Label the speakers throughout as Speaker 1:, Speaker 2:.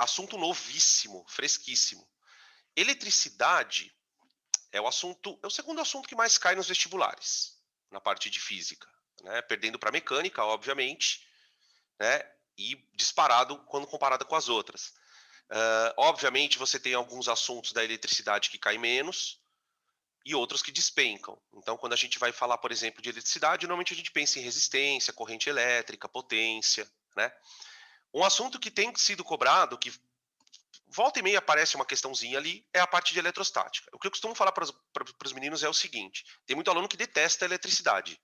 Speaker 1: assunto novíssimo, fresquíssimo. Eletricidade é o segundo assunto que mais cai nos vestibulares, na parte de física, né? Perdendo para mecânica, obviamente, né? E disparado quando comparada com as outras. Obviamente, você tem alguns assuntos da eletricidade que caem menos e outros que despencam. Então, quando a gente vai falar, por exemplo, de eletricidade, normalmente a gente pensa em resistência, corrente elétrica, potência, né? Um assunto que tem sido cobrado, que volta e meia aparece uma questãozinha ali, é a parte de eletrostática. O que eu costumo falar para os meninos é o seguinte: tem muito aluno que detesta a eletricidade,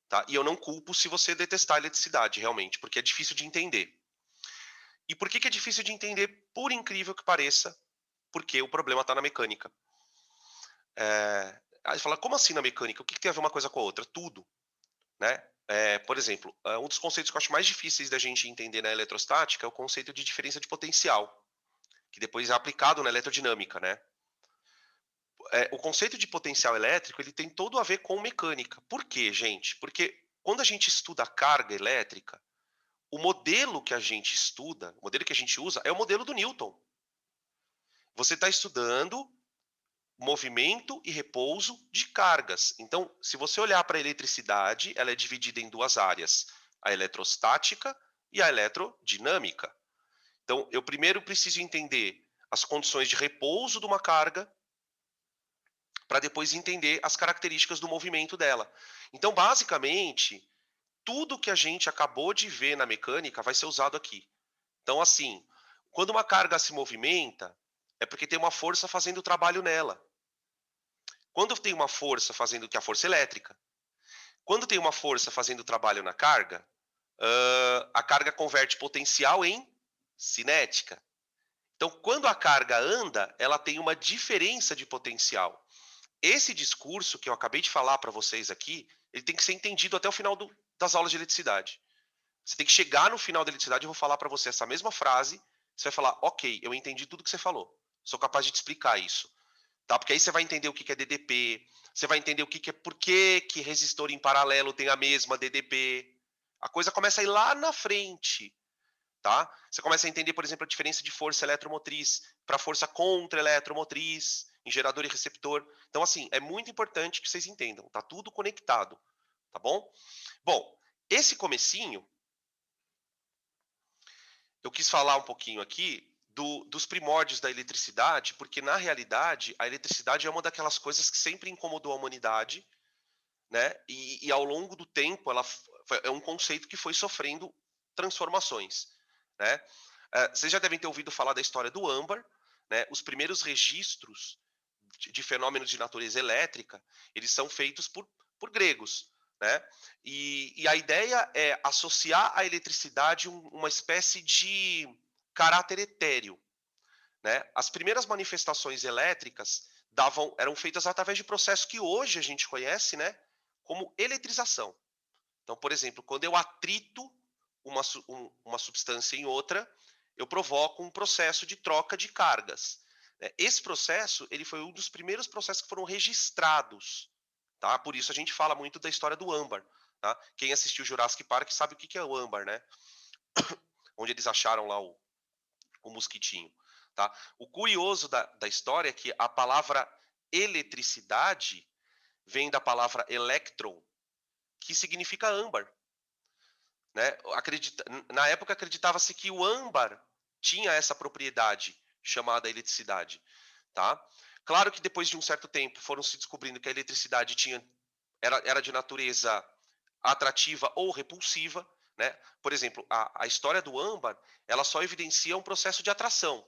Speaker 1: tá? E eu não culpo se você detestar a eletricidade, realmente, porque é difícil de entender. E por que, que é difícil de entender? Por incrível que pareça, porque o problema está na mecânica. Aí você fala, como assim na mecânica? O que, que tem a ver uma coisa com a outra? Tudo, né? Por exemplo, um dos conceitos que eu acho mais difíceis da gente entender na eletrostática é o conceito de diferença de potencial, que depois é aplicado na eletrodinâmica, né? O conceito de potencial elétrico ele tem todo a ver com mecânica. Por quê, gente? Porque quando a gente estuda carga elétrica, o modelo que a gente estuda, o modelo que a gente usa é o modelo do Newton. Você está estudando movimento e repouso de cargas. Então, se você olhar para a eletricidade, ela é dividida em duas áreas: a eletrostática e a eletrodinâmica. Então, eu primeiro preciso entender as condições de repouso de uma carga para depois entender as características do movimento dela. Então, basicamente, tudo que a gente acabou de ver na mecânica vai ser usado aqui. Então, assim, quando uma carga se movimenta, é porque tem uma força fazendo o trabalho nela. Quando tem uma força fazendo que é a força elétrica, quando tem uma força fazendo o trabalho na carga, a carga converte potencial em cinética. Então, quando a carga anda, ela tem uma diferença de potencial. Esse discurso que eu acabei de falar para vocês aqui, ele tem que ser entendido até o final das aulas de eletricidade. Você tem que chegar no final da eletricidade, eu vou falar para você essa mesma frase, você vai falar, ok, eu entendi tudo que você falou, sou capaz de te explicar isso. Tá? Porque aí você vai entender o que é DDP, você vai entender o que é por que resistor em paralelo tem a mesma DDP. A coisa começa a ir lá na frente, tá? Você começa a entender, por exemplo, a diferença de força eletromotriz para força contra-eletromotriz, em gerador e receptor. Então, assim, é muito importante que vocês entendam, tá tudo conectado, tá bom? Bom, esse comecinho, eu quis falar um pouquinho aqui dos primórdios da eletricidade, porque na realidade a eletricidade é uma daquelas coisas que sempre incomodou a humanidade, né? E ao longo do tempo ela é um conceito que foi sofrendo transformações, né? Vocês já devem ter ouvido falar da história do âmbar, né? Os primeiros registros de fenômenos de natureza elétrica, eles são feitos por gregos, né? E a ideia é associar à eletricidade uma espécie de caráter etéreo, né? As primeiras manifestações elétricas eram feitas através de processos que hoje a gente conhece, né, como eletrização. Então, por exemplo, quando eu atrito uma substância em outra, eu provoco um processo de troca de cargas, né? Esse processo ele foi um dos primeiros processos que foram registrados, tá? Por isso a gente fala muito da história do âmbar, tá? Quem assistiu Jurassic Park sabe o que é o âmbar, né? Onde eles acharam lá o mosquitinho, tá? O curioso da história é que a palavra eletricidade vem da palavra electron, que significa âmbar, né? Na época acreditava-se que o âmbar tinha essa propriedade chamada eletricidade, tá? Claro que depois de um certo tempo foram se descobrindo que a eletricidade era de natureza atrativa ou repulsiva, né? Por exemplo, a história do âmbar, ela só evidencia um processo de atração,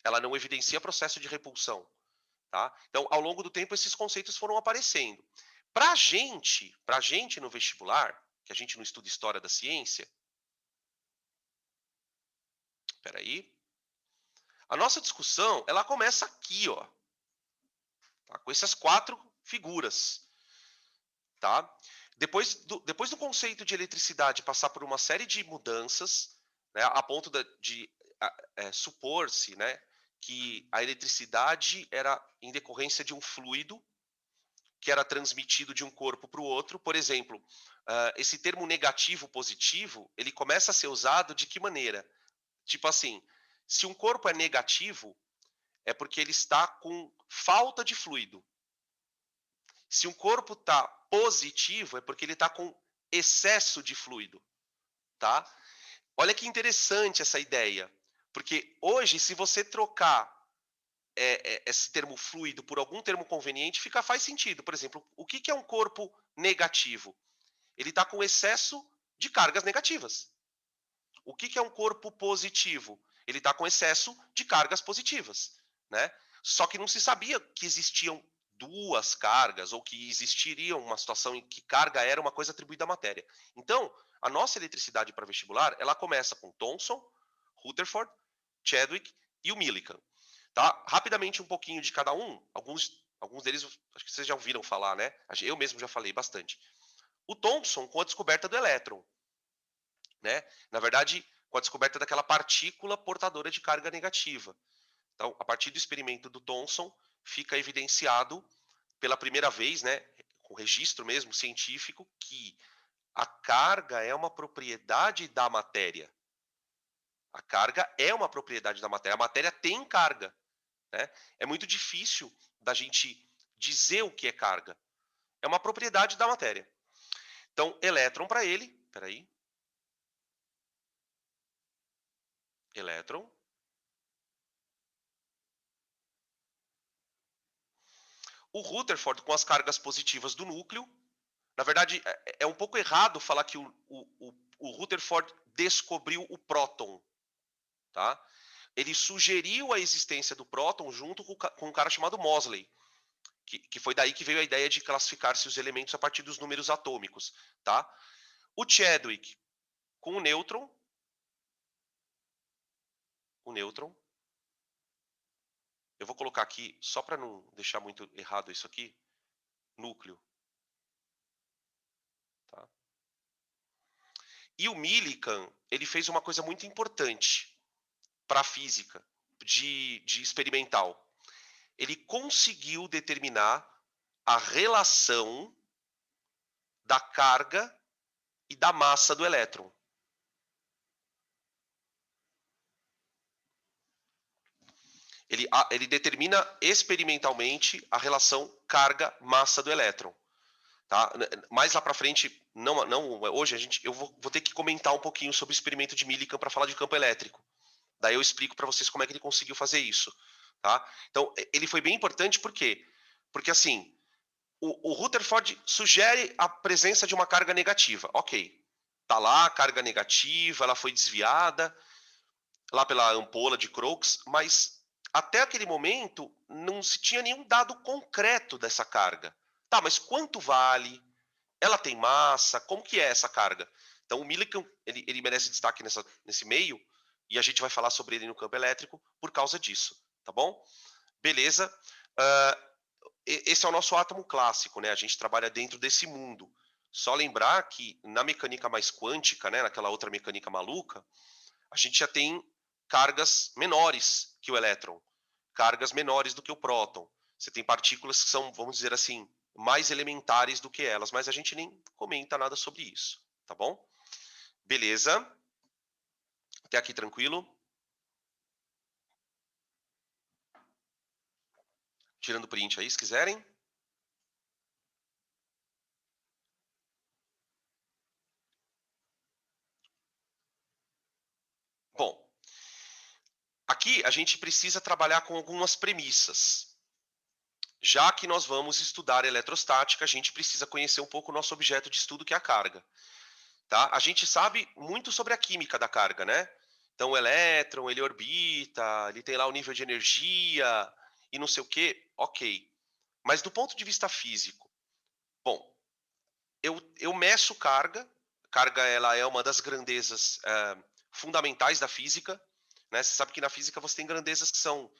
Speaker 1: ela não evidencia processo de repulsão, tá? Então, ao longo do tempo, esses conceitos foram aparecendo. Pra gente no vestibular, que a gente não estuda história da ciência, peraí, a nossa discussão, ela começa aqui, ó, tá? Com essas quatro figuras, tá? Depois do conceito de eletricidade passar por uma série de mudanças, né, a ponto de supor-se, né, que a eletricidade era em decorrência de um fluido que era transmitido de um corpo para o outro. Por exemplo, esse termo negativo positivo, ele começa a ser usado de que maneira? Tipo assim, Se um corpo é negativo, é porque ele está com falta de fluido. Se um corpo está positivo, é porque ele está com excesso de fluido, tá? Olha que interessante essa ideia, porque hoje, se você trocar esse termo fluido por algum termo conveniente, faz sentido. Por exemplo, o que é um corpo negativo? Ele está com excesso de cargas negativas. O que é um corpo positivo? Ele está com excesso de cargas positivas, né? Só que não se sabia que existiam duas cargas ou que existiria uma situação em que carga era uma coisa atribuída à matéria. Então, a nossa eletricidade para vestibular, ela começa com Thomson, Rutherford, Chadwick e o Millikan. Tá? Rapidamente um pouquinho de cada um, alguns deles acho que vocês já ouviram falar, né? Eu mesmo já falei bastante. O Thomson com a descoberta do elétron, né? Na verdade, com a descoberta daquela partícula portadora de carga negativa. Então, a partir do experimento do Thomson, fica evidenciado pela primeira vez, né, com registro mesmo científico, que a carga é uma propriedade da matéria. A carga é uma propriedade da matéria. A matéria tem carga, né? É muito difícil da gente dizer o que é carga. É uma propriedade da matéria. Então, elétron para ele, peraí, elétron. O Rutherford com as cargas positivas do núcleo. Na verdade, é um pouco errado falar que o Rutherford descobriu o próton, tá? Ele sugeriu a existência do próton junto com um cara chamado Moseley, que foi daí que veio a ideia de classificar-se os elementos a partir dos números atômicos, tá? O Chadwick com o nêutron, eu vou colocar aqui, só para não deixar muito errado isso aqui, núcleo. Tá? E o Millikan, ele fez uma coisa muito importante para a física, de experimental. Ele conseguiu determinar a relação da carga e da massa do elétron. Ele determina experimentalmente a relação carga-massa do elétron. Tá? Mais lá para frente, não hoje, eu vou ter que comentar um pouquinho sobre o experimento de Millikan para falar de campo elétrico. Daí eu explico para vocês como é que ele conseguiu fazer isso. Tá? Então, ele foi bem importante, por quê? Porque, assim, o Rutherford sugere a presença de uma carga negativa. Ok, tá lá a carga negativa, ela foi desviada lá pela ampola de Crookes, mas até aquele momento não se tinha nenhum dado concreto dessa carga. Tá, mas quanto vale? Ela tem massa? Como que é essa carga? Então o Millikan, ele merece destaque nesse meio, e a gente vai falar sobre ele no campo elétrico por causa disso, tá bom? Beleza. Esse é o nosso átomo clássico, né? A gente trabalha dentro desse mundo. Só lembrar que na mecânica mais quântica, né, naquela outra mecânica maluca, a gente já tem cargas menores que o elétron, cargas menores do que o próton. Você tem partículas que são, vamos dizer assim, mais elementares do que elas, mas a gente nem comenta nada sobre isso, tá bom? Beleza. Até aqui tranquilo? Tirando print aí, se quiserem. Bom, aqui a gente precisa trabalhar com algumas premissas. Já que nós vamos estudar eletrostática, a gente precisa conhecer um pouco o nosso objeto de estudo, que é a carga. Tá? A gente sabe muito sobre a química da carga, né? Então, o elétron, ele orbita, ele tem lá o nível de energia e não sei o quê, ok. Mas do ponto de vista físico, bom, eu meço carga. Carga, ela é uma das grandezas fundamentais da física. Né? Você sabe que na física você tem grandezas que são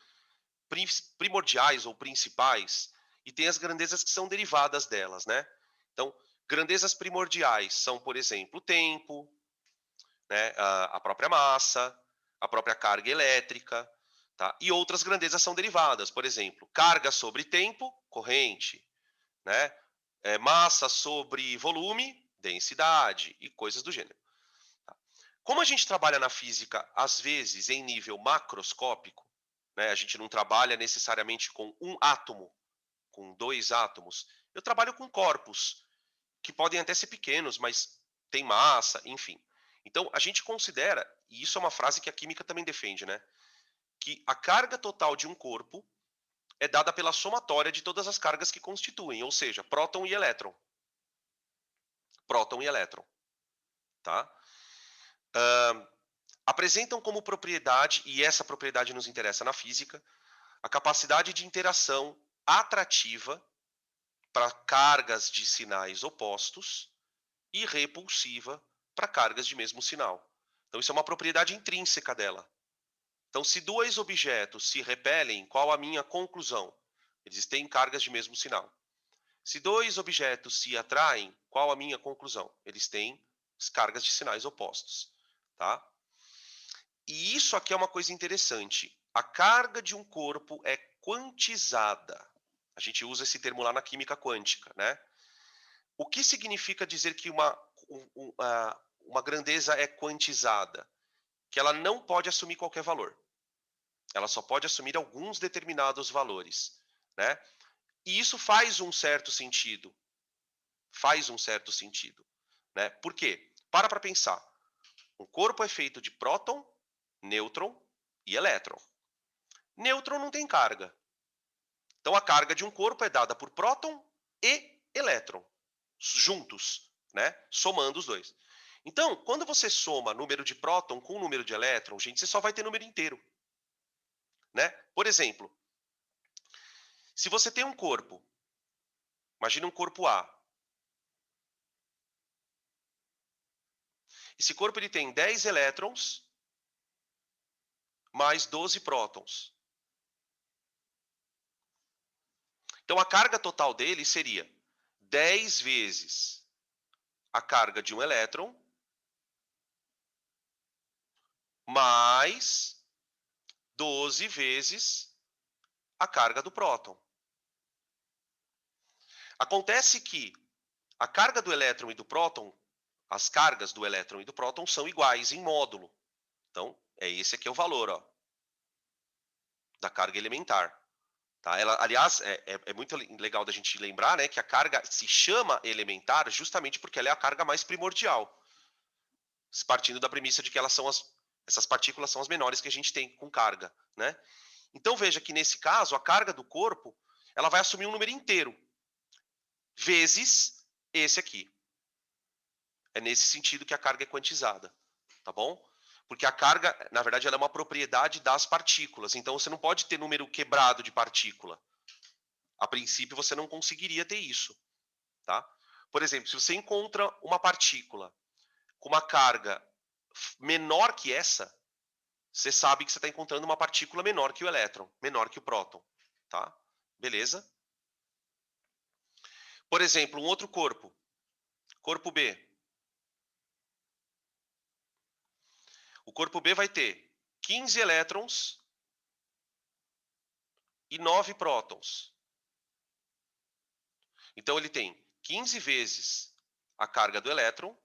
Speaker 1: primordiais ou principais, e tem as grandezas que são derivadas delas, né? Então, grandezas primordiais são, por exemplo, o tempo, né, a própria massa, a própria carga elétrica, tá? E outras grandezas são derivadas, por exemplo, carga sobre tempo, corrente, né? Massa sobre volume, densidade e coisas do gênero. Tá? Como a gente trabalha na física, às vezes, em nível macroscópico, né, a gente não trabalha necessariamente com um átomo, com 2 átomos, eu trabalho com corpos, que podem até ser pequenos, mas têm massa, enfim. Então, a gente considera, e isso é uma frase que a química também defende, né, que a carga total de um corpo é dada pela somatória de todas as cargas que constituem, ou seja, próton e elétron. Próton e elétron, tá? Apresentam como propriedade, e essa propriedade nos interessa na física, a capacidade de interação atrativa para cargas de sinais opostos e repulsiva para cargas de mesmo sinal. Então, isso é uma propriedade intrínseca dela. Então, se dois objetos se repelem, qual a minha conclusão? Eles têm cargas de mesmo sinal. Se dois objetos se atraem, qual a minha conclusão? Eles têm cargas de sinais opostos, tá? E isso aqui é uma coisa interessante. A carga de um corpo é quantizada. A gente usa esse termo lá na química quântica, né? O que significa dizer que uma grandeza é quantizada? Que ela não pode assumir qualquer valor. Ela só pode assumir alguns determinados valores, né? E isso faz um certo sentido. Faz um certo sentido, né? Por quê? Para pensar. Um corpo é feito de próton, nêutron e elétron. Nêutron não tem carga. Então a carga de um corpo é dada por próton e elétron, juntos, né? Somando os dois. Então, quando você soma número de próton com número de elétron, gente, você só vai ter número inteiro, né? Por exemplo, se você tem um corpo, imagina um corpo A. Esse corpo ele tem 10 elétrons mais 12 prótons. Então a carga total dele seria 10 vezes a carga de um elétron mais 12 vezes a carga do próton. Acontece que a carga do elétron e do próton, as cargas do elétron e do próton são iguais em módulo. Então, esse aqui é o valor, ó, da carga elementar. Tá? Ela, aliás, é muito legal da gente lembrar, né, que a carga se chama elementar justamente porque ela é a carga mais primordial, partindo da premissa de que essas partículas são as menores que a gente tem com carga, né? Então veja que nesse caso a carga do corpo ela vai assumir um número inteiro vezes esse aqui. É nesse sentido que a carga é quantizada, tá bom? Porque a carga, na verdade, ela é uma propriedade das partículas. Então você não pode ter número quebrado de partícula. A princípio você não conseguiria ter isso, tá? Por exemplo, se você encontra uma partícula com uma carga menor que essa, você sabe que você está encontrando uma partícula menor que o elétron, menor que o próton, tá? Beleza? Por exemplo, um outro corpo, corpo B. O corpo B vai ter 15 elétrons e 9 prótons. Então ele tem 15 vezes a carga do elétron.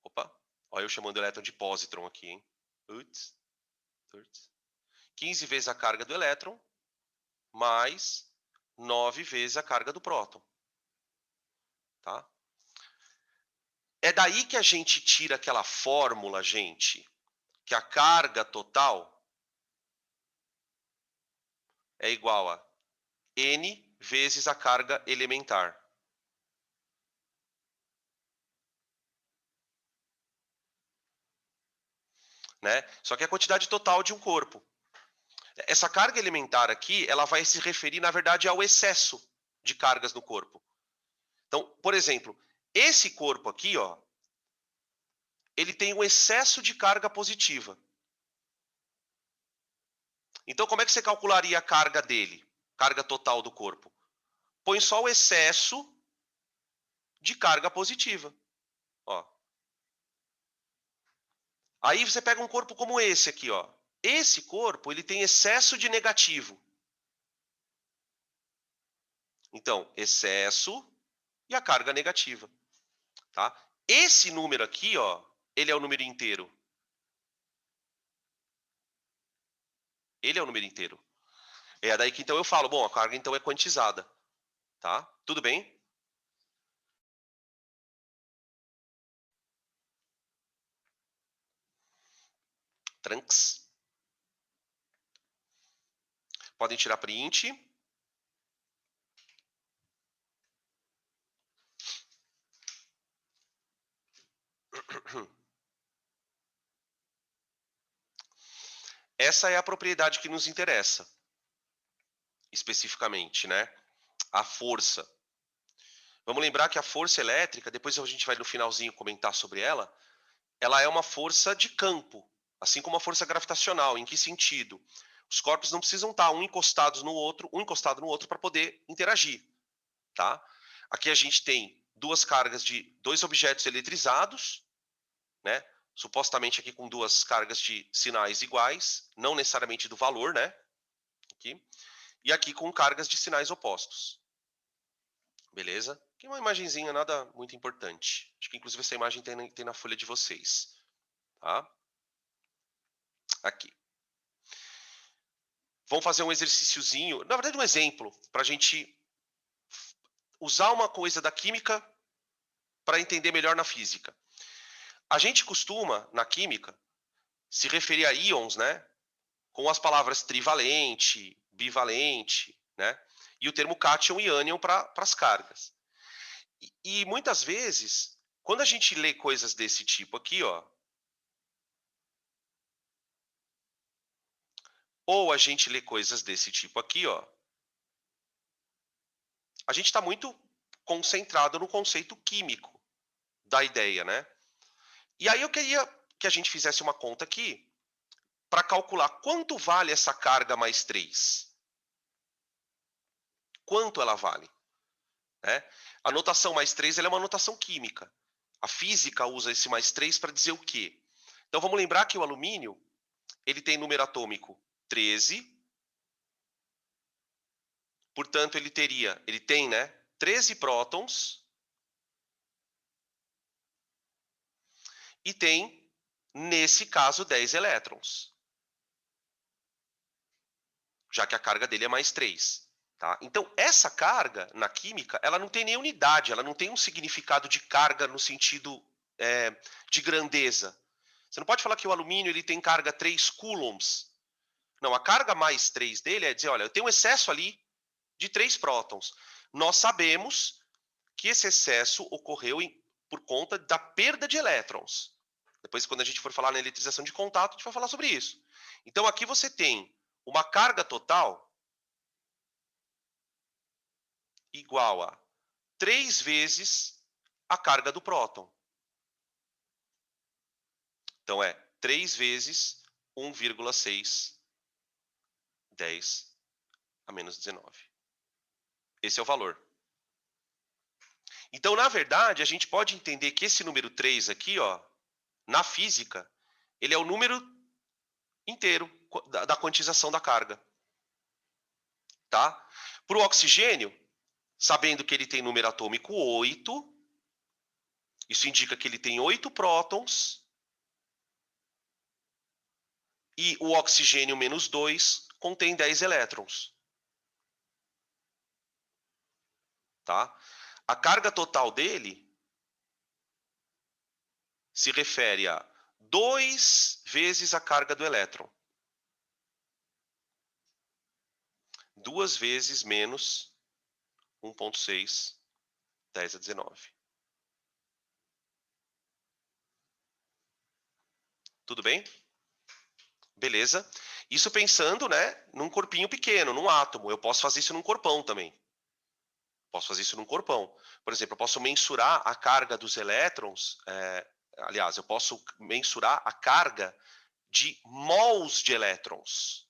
Speaker 1: Opa, olha eu chamando o elétron de positron aqui, hein? 15 vezes a carga do elétron, mais 9 vezes a carga do próton. Tá? É daí que a gente tira aquela fórmula, gente, que a carga total é igual a N vezes a carga elementar. Né? Só que é a quantidade total de um corpo. Essa carga elementar aqui, ela vai se referir, na verdade, ao excesso de cargas no corpo. Então, por exemplo, esse corpo aqui, ó, ele tem um excesso de carga positiva. Então, como é que você calcularia a carga dele? Carga total do corpo? Põe só o excesso de carga positiva. Ó. Aí você pega um corpo como esse aqui, ó. Esse corpo, ele tem excesso de negativo. Então, excesso e a carga negativa, tá? Esse número aqui, ó, ele é o número inteiro? Ele é o número inteiro. É daí que então eu falo, bom, a carga então é quantizada, tá? Tudo bem? Tranks. Podem tirar print. Essa é a propriedade que nos interessa, especificamente, né? A força. Vamos lembrar que a força elétrica, depois a gente vai no finalzinho comentar sobre ela, ela é uma força de campo, assim como a força gravitacional. Em que sentido? Os corpos não precisam estar um encostado no outro para poder interagir, tá? Aqui a gente tem duas cargas de dois objetos eletrizados, né? Supostamente aqui com duas cargas de sinais iguais, não necessariamente do valor, né? Aqui. E aqui com cargas de sinais opostos. Beleza? Aqui uma imagenzinha nada muito importante. Acho que inclusive essa imagem tem na folha de vocês. Tá? Aqui. Vamos fazer um exercíciozinho, na verdade um exemplo, para a gente usar uma coisa da química para entender melhor na física. A gente costuma, na química, se referir a íons, né? Com as palavras trivalente, bivalente, né? E o termo cátion e ânion para as cargas. E muitas vezes, quando a gente lê coisas desse tipo aqui, ó, ou a gente lê coisas desse tipo aqui, ó, a gente está muito concentrado no conceito químico da ideia, né? E aí eu queria que a gente fizesse uma conta aqui para calcular quanto vale essa carga mais 3. Quanto ela vale? Né? A notação mais 3 ela é uma notação química. A física usa esse mais 3 para dizer o quê? Então vamos lembrar que o alumínio ele tem número atômico 13, portanto ele tem, né, 13 prótons e tem, nesse caso, 10 elétrons, já que a carga dele é mais 3. Tá? Então, essa carga, na química, ela não tem nem unidade, ela não tem um significado de carga no sentido de grandeza. Você não pode falar que o alumínio ele tem carga 3 coulombs. Não, a carga mais 3 dele é dizer, olha, eu tenho um excesso ali de 3 prótons. Nós sabemos que esse excesso ocorreu por conta da perda de elétrons. Depois, quando a gente for falar na eletrização de contato, a gente vai falar sobre isso. Então, aqui você tem uma carga total igual a 3 vezes a carga do próton. Então, é 3 vezes 1,6 10 a menos 19. Esse é o valor. Então, na verdade, a gente pode entender que esse número 3 aqui, ó, na física, ele é o número inteiro da quantização da carga. Tá? Para o oxigênio, sabendo que ele tem número atômico 8, isso indica que ele tem 8 prótons, e o oxigênio menos 2 contém 10 elétrons. Tá? A carga total dele se refere a 2 vezes a carga do elétron. 2 vezes menos 1,6, 10 a 19. Tudo bem? Beleza? Isso pensando, né, num corpinho pequeno, num átomo. Eu posso fazer isso num corpão também. Posso fazer isso num corpão. Por exemplo, eu posso mensurar a carga dos elétrons. Aliás, eu posso mensurar a carga de mols de elétrons.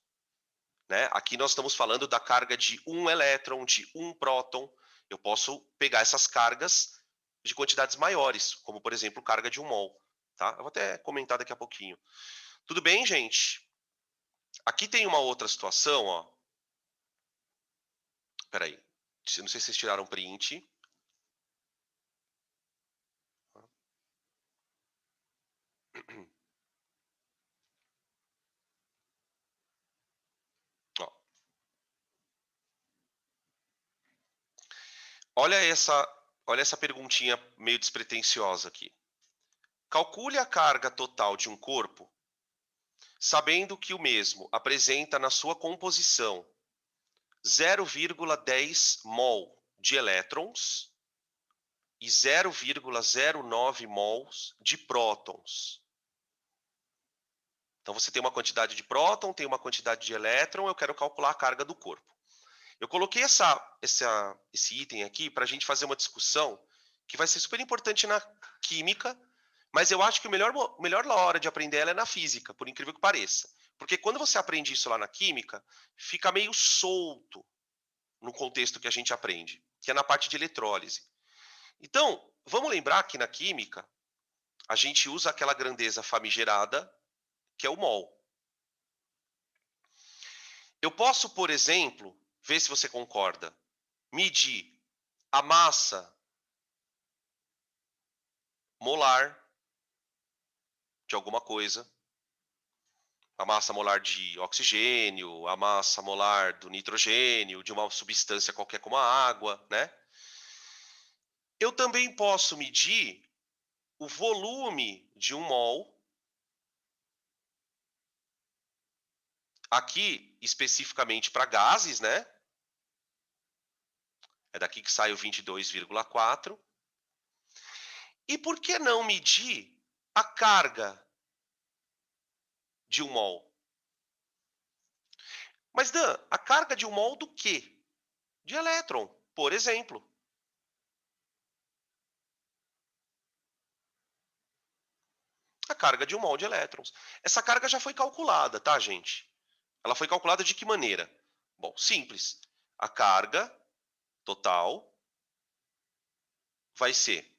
Speaker 1: Né? Aqui nós estamos falando da carga de um elétron, de um próton. Eu posso pegar essas cargas de quantidades maiores, como, por exemplo, carga de um mol. Tá? Eu vou até comentar daqui a pouquinho. Tudo bem, gente? Aqui tem uma outra situação, ó. Peraí. Não sei se vocês tiraram print. olha essa perguntinha meio despretensiosa aqui. Calcule a carga total de um corpo, sabendo que o mesmo apresenta na sua composição 0,10 mol de elétrons e 0,09 mols de prótons. Então você tem uma quantidade de próton, tem uma quantidade de elétron, eu quero calcular a carga do corpo. Eu coloquei esse item aqui para a gente fazer uma discussão que vai ser super importante na química, mas eu acho que melhor hora de aprender ela é na física, por incrível que pareça. Porque quando você aprende isso lá na química, fica meio solto no contexto que a gente aprende, que é na parte de eletrólise. Então, vamos lembrar que na química, a gente usa aquela grandeza famigerada, que é o mol. Eu posso, por exemplo, ver se você concorda, medir a massa molar de alguma coisa, a massa molar de oxigênio, a massa molar do nitrogênio, de uma substância qualquer como a água, né? Eu também posso medir o volume de um mol, aqui especificamente para gases, né? É daqui que sai o 22,4. E por que não medir a carga de um mol? Mas, Dan, a carga de um mol do quê? De elétron, por exemplo. A carga de um mol de elétrons. Essa carga já foi calculada, tá, gente? Ela foi calculada de que maneira? Bom, simples. A carga total vai ser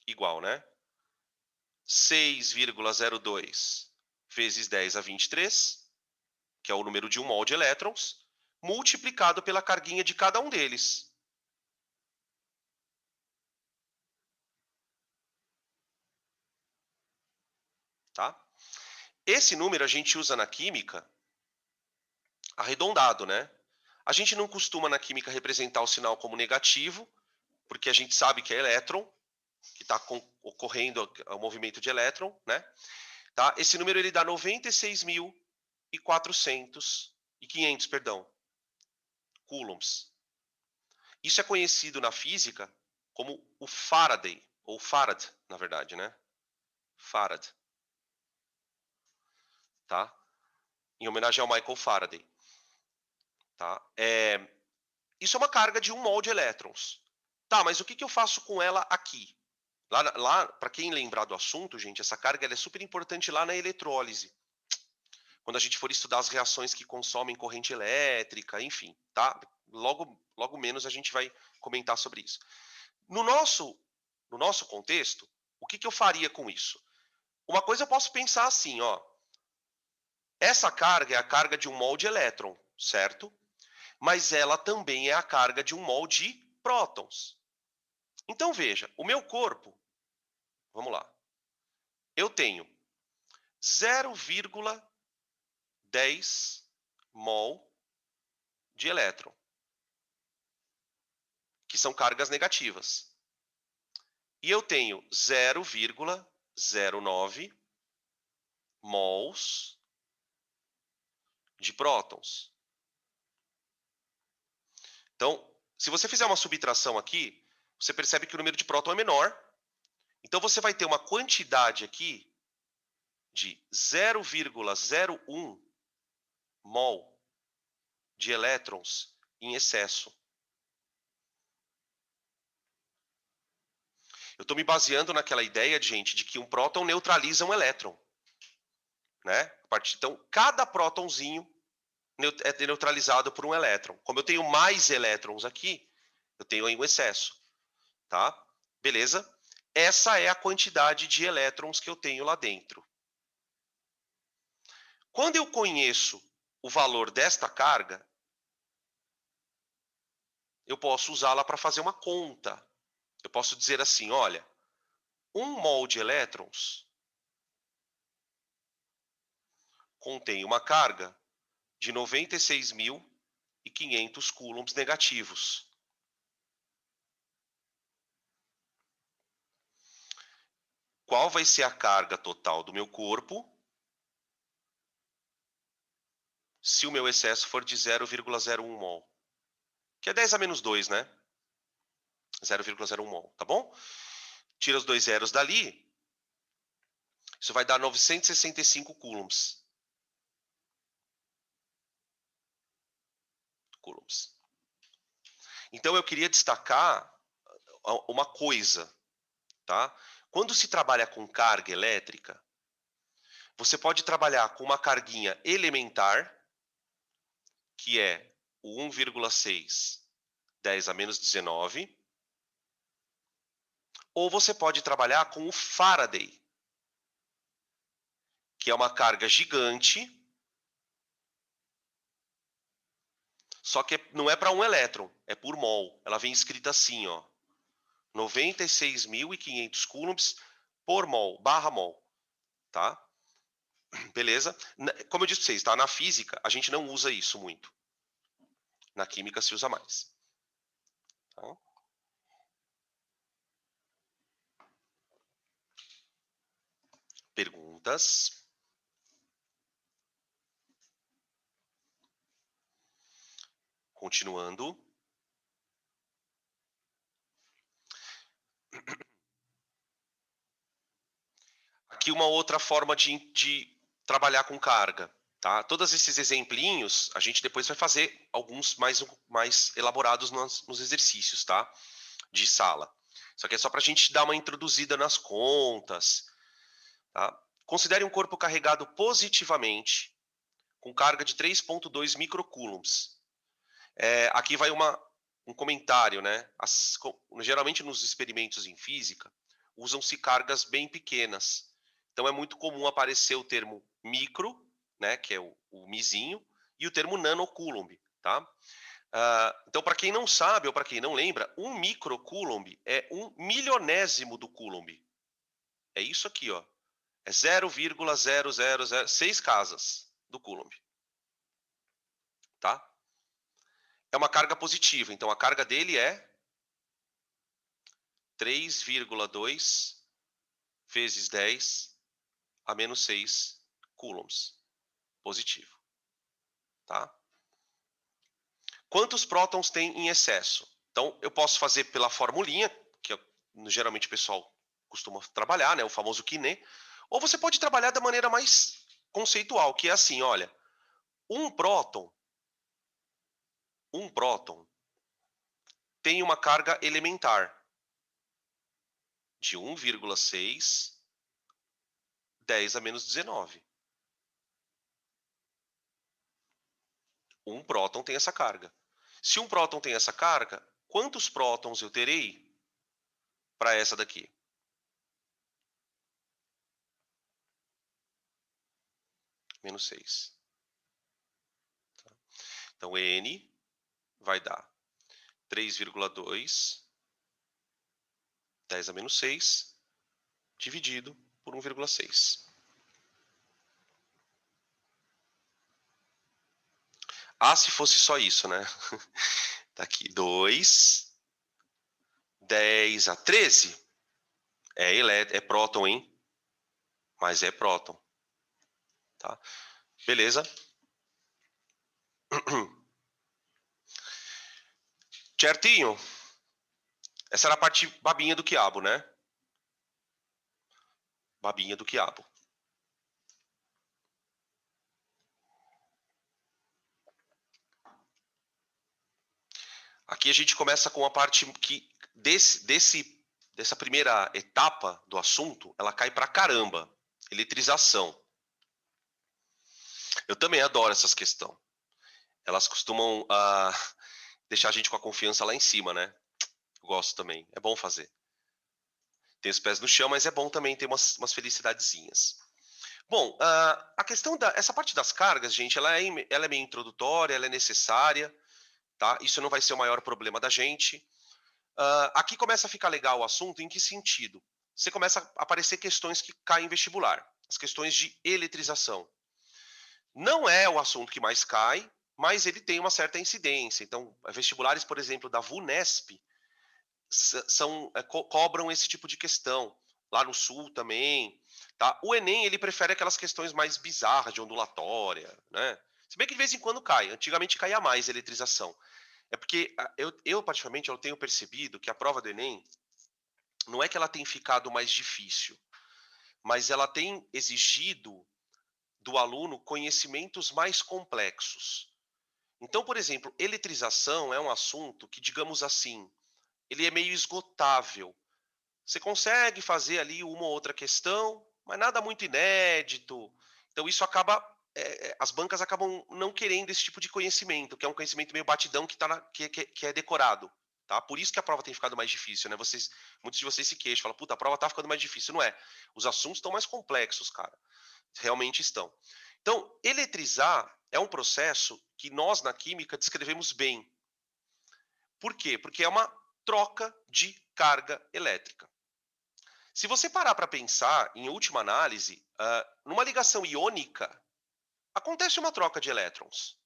Speaker 1: igual, né? 6,02 vezes 10 a 23, que é o número de um mol de elétrons, multiplicado pela carguinha de cada um deles. Tá? Esse número a gente usa na química arredondado, né? A gente não costuma na química representar o sinal como negativo, porque a gente sabe que é elétron, que está ocorrendo o movimento de elétron, né? Tá? Esse número ele dá 96.500, perdão, coulombs. Isso é conhecido na física como o Faraday, ou Farad, na verdade, né? Farad, tá? Em homenagem ao Michael Faraday, tá? Isso é uma carga de 1 mol de elétrons. Tá, mas o que eu faço com ela aqui? Lá para quem lembrar do assunto, gente, essa carga ela é super importante lá na eletrólise. Quando a gente for estudar as reações que consomem corrente elétrica, enfim, tá? Logo menos a gente vai comentar sobre isso. No nosso contexto, o que eu faria com isso? Uma coisa eu posso pensar assim, ó. Essa carga é a carga de um mol de elétron, certo? Mas ela também é a carga de um mol de prótons. Então veja, o meu corpo, vamos lá, eu tenho 0,10 mol de elétron, que são cargas negativas. E eu tenho 0,09 mols de prótons. Então, se você fizer uma subtração aqui, você percebe que o número de próton é menor. Então, você vai ter uma quantidade aqui de 0,01 mol de elétrons em excesso. Eu estou me baseando naquela ideia, gente, de que um próton neutraliza um elétron, né? Então, cada prótonzinho é neutralizado por um elétron. Como eu tenho mais elétrons aqui, eu tenho aí um excesso, tá? Beleza? Essa é a quantidade de elétrons que eu tenho lá dentro. Quando eu conheço o valor desta carga, eu posso usá-la para fazer uma conta. Eu posso dizer assim, olha, 1 mol de elétrons contém uma carga de 96.500 coulombs negativos. qual vai ser a carga total do meu corpo se o meu excesso for de 0,01 mol, que é 10 a menos 2, né? 0,01 mol, tá bom? Tira os dois zeros dali, isso vai dar 965 coulombs. Então, eu queria destacar uma coisa, tá? Quando se trabalha com carga elétrica, você pode trabalhar com uma carguinha elementar, que é o 1,6, 10 a menos 19, ou você pode trabalhar com o Faraday, que é uma carga gigante, só que não é para um elétron, é por mol. Ela vem escrita assim, ó, 96.500 coulombs por mol, barra mol, tá? Beleza? Como eu disse para vocês, tá? Na física, a gente não usa isso muito. Na química se usa mais. Tá? Perguntas? Continuando. Aqui uma outra forma de trabalhar com carga. Tá? Todos esses exemplinhos, a gente depois vai fazer alguns mais elaborados nos exercícios, tá? De sala. Isso aqui é só para a gente dar uma introduzida nas contas. Tá? Considere um corpo carregado positivamente, com carga de 3,2 microcoulombs. Aqui vai um comentário, né? Geralmente nos experimentos em física, usam-se cargas bem pequenas. Então é muito comum aparecer o termo micro, né, que é o mizinho, e o termo nanocoulomb, tá? Então, para quem não sabe ou para quem não lembra, um microcoulomb é 1/1000º do coulomb. É isso aqui, ó. É 0,0006 casas do coulomb. Tá? É uma carga positiva, então a carga dele é 3,2 vezes 10 a menos 6 coulombs. Positivo. Tá? Quantos prótons tem em excesso? Então, eu posso fazer pela formulinha, que geralmente o pessoal costuma trabalhar, né? O famoso Quiné. Ou você pode trabalhar da maneira mais conceitual, que é assim, olha, um próton tem uma carga elementar de 1,6, 10 a menos 19. Um próton tem essa carga. Se um próton tem essa carga, quantos prótons eu terei para essa daqui? Menos 6. Então, N vai dar 3,2, 10 a menos 6, dividido por 1,6. Ah, se fosse só isso, né? Tá aqui, 2, 10 a 13. É próton, hein? Mas é próton. Tá? Beleza? Certinho? Essa era a parte babinha do quiabo, né? Babinha do quiabo. Aqui a gente começa com a parte que dessa primeira etapa do assunto, ela cai pra caramba. Eletrização. Eu também adoro essas questões. Elas costumam deixar a gente com a confiança lá em cima, né? Eu gosto também. É bom fazer. Tem os pés no chão, mas é bom também ter umas felicidadezinhas. Bom, a questão essa parte das cargas, gente, ela é meio introdutória, ela é necessária, tá? Isso não vai ser o maior problema da gente. Aqui começa a ficar legal o assunto, em que sentido? Você começa a aparecer questões que caem em vestibular, as questões de eletrização. Não é o assunto que mais cai, mas ele tem uma certa incidência. Então, vestibulares, por exemplo, da VUNESP, cobram esse tipo de questão. lá no sul também, tá? O Enem, ele prefere aquelas questões mais bizarras, de ondulatória, né? Se bem que de vez em quando cai. Antigamente caía mais eletrização. É porque eu particularmente, eu tenho percebido que a prova do Enem, não é que ela tem ficado mais difícil, mas ela tem exigido do aluno conhecimentos mais complexos. Então, por exemplo, eletrização é um assunto que, digamos assim, ele é meio esgotável. Você consegue fazer ali uma ou outra questão, mas nada muito inédito. Então isso acaba, as bancas acabam não querendo esse tipo de conhecimento, que é um conhecimento meio batidão que, que é decorado. Tá? Por isso que a prova tem ficado mais difícil, né? Muitos de vocês se queixam, falam, puta, a prova tá ficando mais difícil. Não é. Os assuntos estão mais complexos, cara. Realmente estão. Então, eletrizar é um processo que nós na química descrevemos bem. Por quê? Porque é uma troca de carga elétrica. Se você parar para pensar, em última análise, numa ligação iônica, acontece uma troca de elétrons.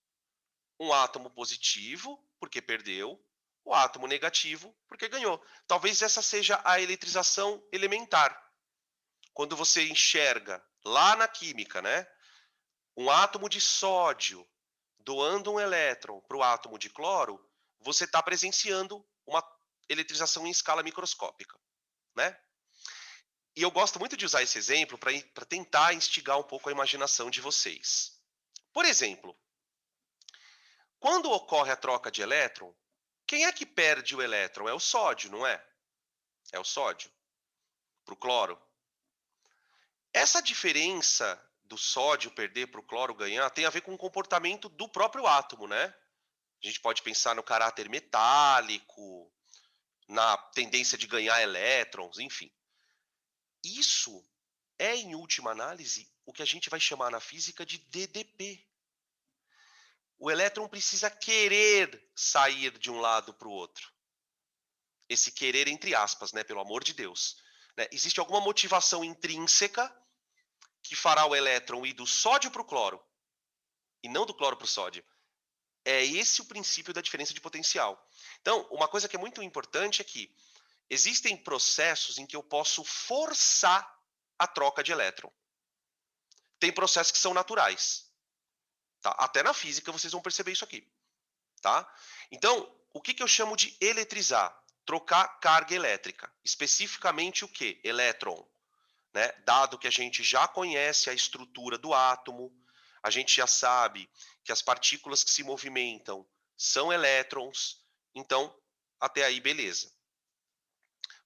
Speaker 1: Um átomo positivo, porque perdeu, o átomo negativo, porque ganhou. Talvez essa seja a eletrização elementar. Quando você enxerga lá na química, né, um átomo de sódio doando um elétron para o átomo de cloro, você está presenciando uma eletrização em escala microscópica, né? E eu gosto muito de usar esse exemplo para tentar instigar um pouco a imaginação de vocês. Por exemplo, quando ocorre a troca de elétron, quem é que perde o elétron? É o sódio, não é? É o sódio para o cloro. Essa diferença do sódio perder para o cloro ganhar tem a ver com o comportamento do próprio átomo, né? A gente pode pensar no caráter metálico, na tendência de ganhar elétrons, enfim. Isso é, em última análise, o que a gente vai chamar na física de DDP. O elétron precisa querer sair de um lado para o outro. Esse querer entre aspas, né, pelo amor de Deus. Né? Existe alguma motivação intrínseca que fará o elétron ir do sódio para o cloro e não do cloro para o sódio. É esse o princípio da diferença de potencial. Então, uma coisa que é muito importante é que existem processos em que eu posso forçar a troca de elétron. Tem processos que são naturais. Tá? Até na física vocês vão perceber isso aqui. Tá? Então, o que eu chamo de eletrizar? Trocar carga elétrica. Especificamente o que? Elétron. Né? Dado que a gente já conhece a estrutura do átomo, a gente já sabe que as partículas que se movimentam são elétrons, então, até aí, beleza.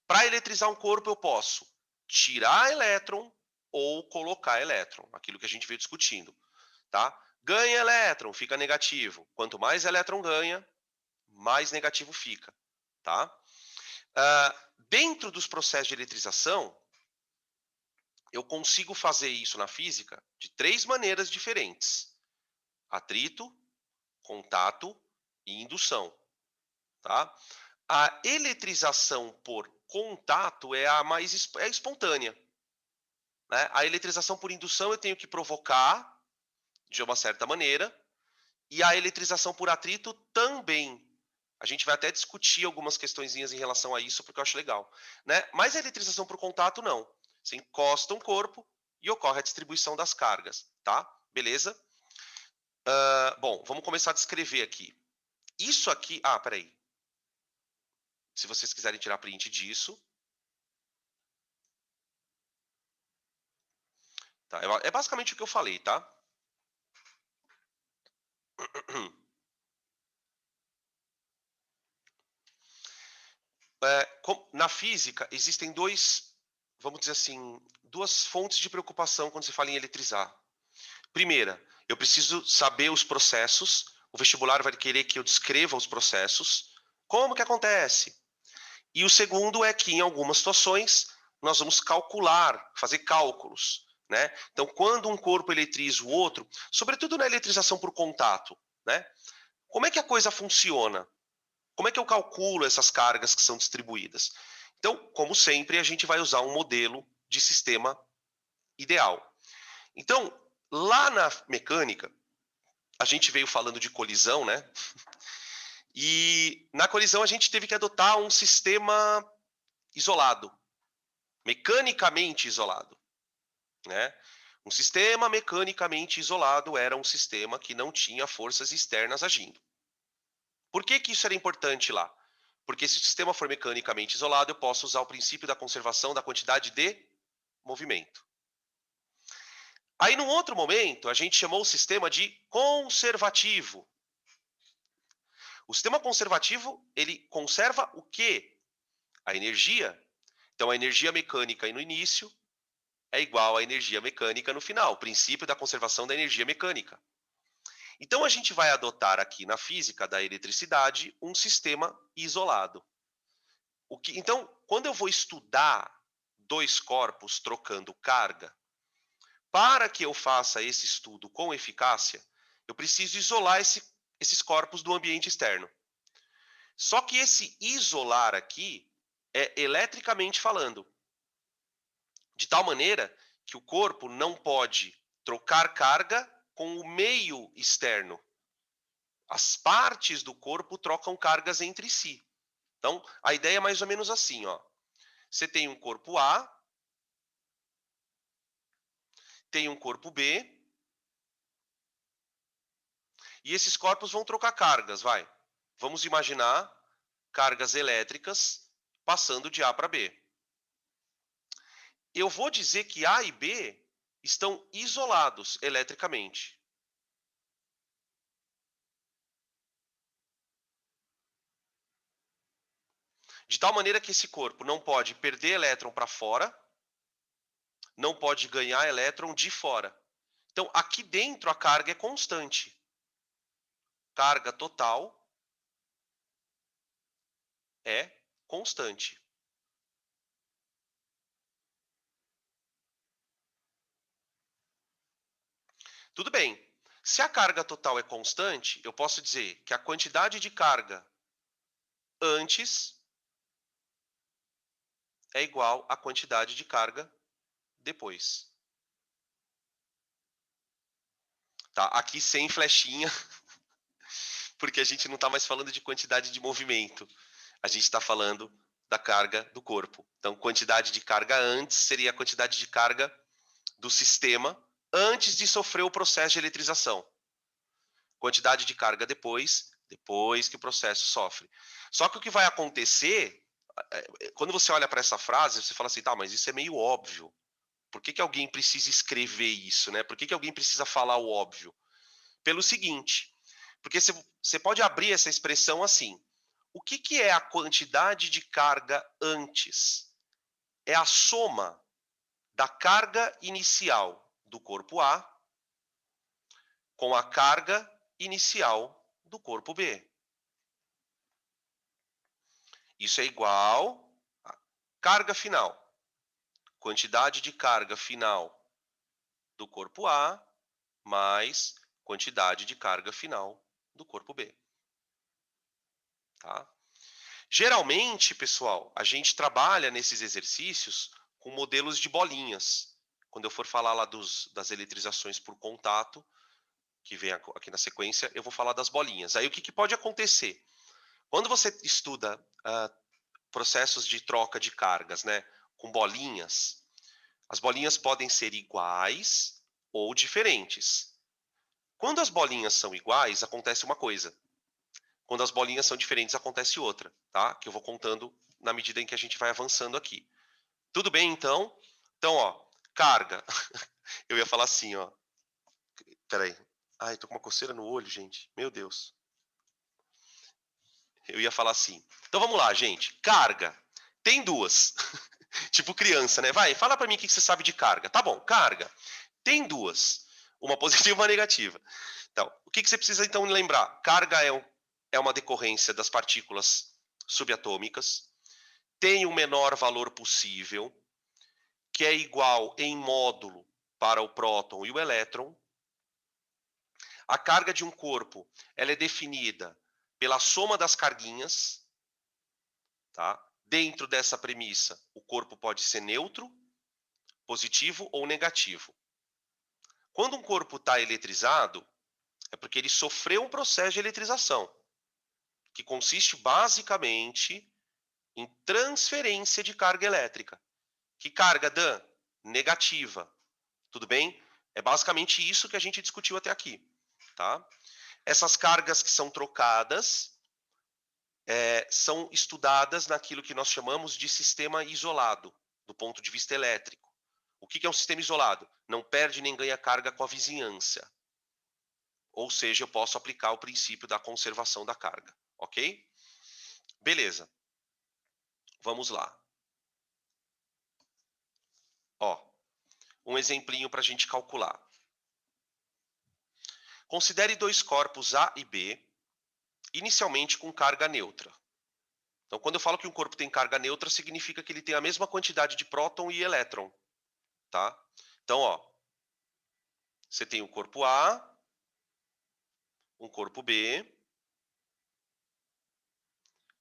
Speaker 1: Para eletrizar um corpo, eu posso tirar elétron ou colocar elétron, aquilo que a gente veio discutindo. Tá? Ganha elétron, fica negativo. Quanto mais elétron ganha, mais negativo fica. Tá? Dentro dos processos de eletrização, eu consigo fazer isso na física de 3 maneiras diferentes: atrito, contato e indução. Tá? A eletrização por contato é a mais espontânea. Né? A eletrização por indução eu tenho que provocar de uma certa maneira, e a eletrização por atrito também. A gente vai até discutir algumas questõezinhas em relação a isso, porque eu acho legal. Né? Mas a eletrização por contato, não. Você encosta um corpo e ocorre a distribuição das cargas. Tá? Beleza? Bom, vamos começar a descrever aqui. Isso aqui... Ah, peraí. Se vocês quiserem tirar print disso. Tá? É basicamente o que eu falei, tá? Na física, existem vamos dizer assim, duas fontes de preocupação quando se fala em eletrizar. Primeira, eu preciso saber os processos. O vestibular vai querer que eu descreva os processos. Como que acontece? E o segundo é que, em algumas situações, nós vamos calcular, fazer cálculos. Né? Então, quando um corpo eletriza o outro, sobretudo na eletrização por contato, né? Como é que a coisa funciona? Como é que eu calculo essas cargas que são distribuídas? Então, como sempre, a gente vai usar um modelo de sistema ideal. Então, lá na mecânica, a gente veio falando de colisão, né? E na colisão a gente teve que adotar um sistema isolado. mecanicamente isolado, né? Um sistema mecanicamente isolado era um sistema que não tinha forças externas agindo. Por que que isso era importante lá? Porque se o sistema for mecanicamente isolado, eu posso usar o princípio da conservação da quantidade de movimento. Aí, num outro momento, a gente chamou o sistema de conservativo. O sistema conservativo, ele conserva o quê? A energia. Então, a energia mecânica no início é igual à energia mecânica no final, o princípio da conservação da energia mecânica. Então, a gente vai adotar aqui na física da eletricidade um sistema isolado. Então, quando eu vou estudar dois corpos trocando carga, para que eu faça esse estudo com eficácia, eu preciso isolar esses corpos do ambiente externo. Só que esse isolar aqui é eletricamente falando, de tal maneira que o corpo não pode trocar carga com o meio externo. As partes do corpo trocam cargas entre si. Então, a ideia é mais ou menos assim, ó. Você tem um corpo A, tem um corpo B, e esses corpos vão trocar cargas, vai. Vamos imaginar cargas elétricas passando de A para B. Eu vou dizer que A e B estão isolados eletricamente. De tal maneira que esse corpo não pode perder elétron para fora, não pode ganhar elétron de fora. Então, aqui dentro a carga é constante. Carga total é constante. Tudo bem. Se a carga total é constante, eu posso dizer que a quantidade de carga antes é igual à quantidade de carga depois. Tá? Aqui sem flechinha, porque a gente não está mais falando de quantidade de movimento. A gente está falando da carga do corpo. Então, quantidade de carga antes seria a quantidade de carga do sistema antes de sofrer o processo de eletrização. Quantidade de carga depois que o processo sofre. Só que o que vai acontecer, quando você olha para essa frase, você fala assim, tá, mas isso é meio óbvio. Por que que alguém precisa escrever isso, né? Por que que alguém precisa falar o óbvio? Pelo seguinte, porque você pode abrir essa expressão assim. O que que é a quantidade de carga antes? É a soma da carga inicial do corpo A com a carga inicial do corpo B. Isso é igual a carga final. Quantidade de carga final do corpo A mais quantidade de carga final do corpo B. Tá? Geralmente, pessoal, a gente trabalha nesses exercícios com modelos de bolinhas. Quando eu for falar lá das eletrizações por contato, que vem aqui na sequência, eu vou falar das bolinhas. Aí o que pode acontecer? Quando você estuda processos de troca de cargas, né, com bolinhas, as bolinhas podem ser iguais ou diferentes. Quando as bolinhas são iguais, acontece uma coisa. Quando as bolinhas são diferentes, acontece outra, tá? Que eu vou contando na medida em que a gente vai avançando aqui. Tudo bem, então? Então, ó, carga. Eu ia falar assim, ó. Peraí. Ai, tô com uma coceira no olho, gente. Meu Deus. Eu ia falar assim. Então vamos lá, gente. Carga. Tem duas. Tipo criança, né? Vai, fala pra mim o que você sabe de carga. Tá bom, carga. Tem duas. Uma positiva e uma negativa. Então, o que você precisa então lembrar? Carga é uma decorrência das partículas subatômicas. Tem o menor valor possível, que é igual em módulo para o próton e o elétron. A carga de um corpo, ela é definida pela soma das carguinhas, tá? Dentro dessa premissa, o corpo pode ser neutro, positivo ou negativo. Quando um corpo está eletrizado, é porque ele sofreu um processo de eletrização, que consiste basicamente em transferência de carga elétrica. Que carga, Dan? Negativa. Tudo bem? É basicamente isso que a gente discutiu até aqui, tá? Essas cargas que são trocadas são estudadas naquilo que nós chamamos de sistema isolado, do ponto de vista elétrico. O que é um sistema isolado? Não perde nem ganha carga com a vizinhança. Ou seja, eu posso aplicar o princípio da conservação da carga, ok? Beleza. Vamos lá. Ó, um exemplinho para a gente calcular. Considere dois corpos A e B, inicialmente com carga neutra. Então, quando eu falo que um corpo tem carga neutra, significa que ele tem a mesma quantidade de próton e elétron, tá? Então, ó, você tem um corpo A, um corpo B,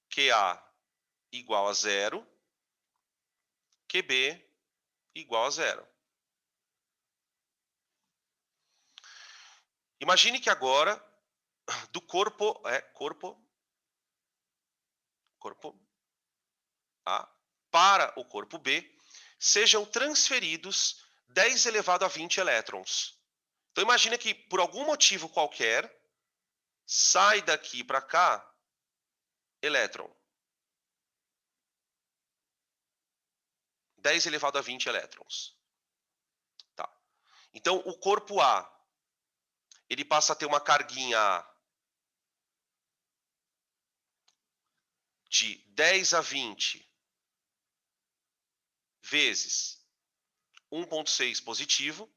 Speaker 1: QA igual a 0, QB igual a 0. Imagine que agora, do corpo A para o corpo B, sejam transferidos 10 elevado a 20 elétrons. Então, imagine que, por algum motivo qualquer, sai daqui para cá elétron. 10 elevado a 20 elétrons. Tá. Então, o corpo A, ele passa a ter uma carguinha de 10 a 20 vezes 1,6 positivo.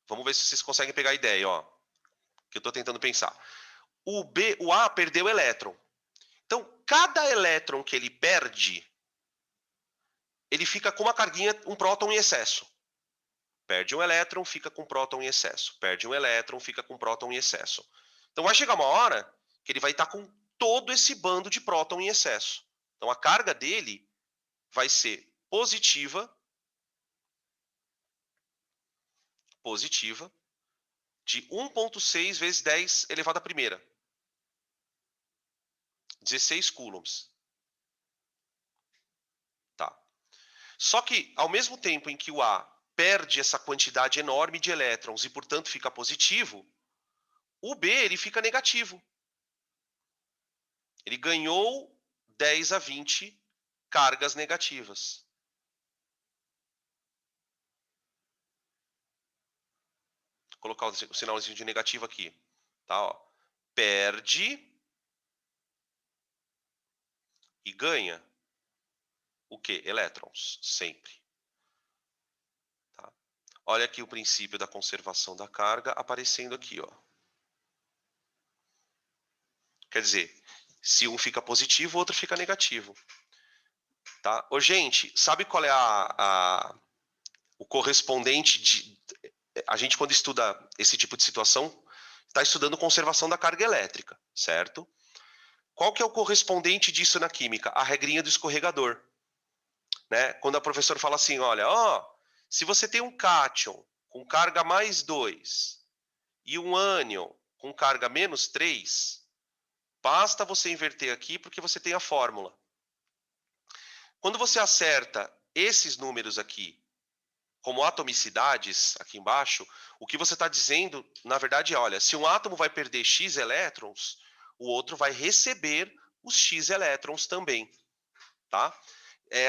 Speaker 1: Vamos ver se vocês conseguem pegar a ideia, ó, que eu estou tentando pensar. O A perdeu elétron. Então, cada elétron que ele perde, ele fica com uma carguinha, um próton em excesso. Perde um elétron, fica com próton em excesso. Perde um elétron, fica com próton em excesso. Então, vai chegar uma hora que ele vai estar com todo esse bando de próton em excesso. Então, a carga dele vai ser positiva de 1,6 vezes 10 elevado à primeira. 16 coulombs. Tá. Só que, ao mesmo tempo em que o A perde essa quantidade enorme de elétrons e, portanto, fica positivo, o B ele fica negativo. Ele ganhou 10 a 20 cargas negativas. Vou colocar o sinalzinho de negativo aqui. Tá, ó. Perde e ganha o quê? Elétrons, sempre. Tá? Olha aqui o princípio da conservação da carga aparecendo aqui, ó. Quer dizer, se um fica positivo, o outro fica negativo. Tá? Ô, gente, sabe qual é o correspondente de... A gente, quando estuda esse tipo de situação, está estudando conservação da carga elétrica, certo? Qual que é o correspondente disso na química? A regrinha do escorregador. Né? Quando a professora fala assim, olha, ó, se você tem um cátion com carga mais 2 e um ânion com carga menos 3, basta você inverter aqui porque você tem a fórmula. Quando você acerta esses números aqui como atomicidades, aqui embaixo, o que você está dizendo, na verdade, é, olha, se um átomo vai perder X elétrons, o outro vai receber os X elétrons também, tá?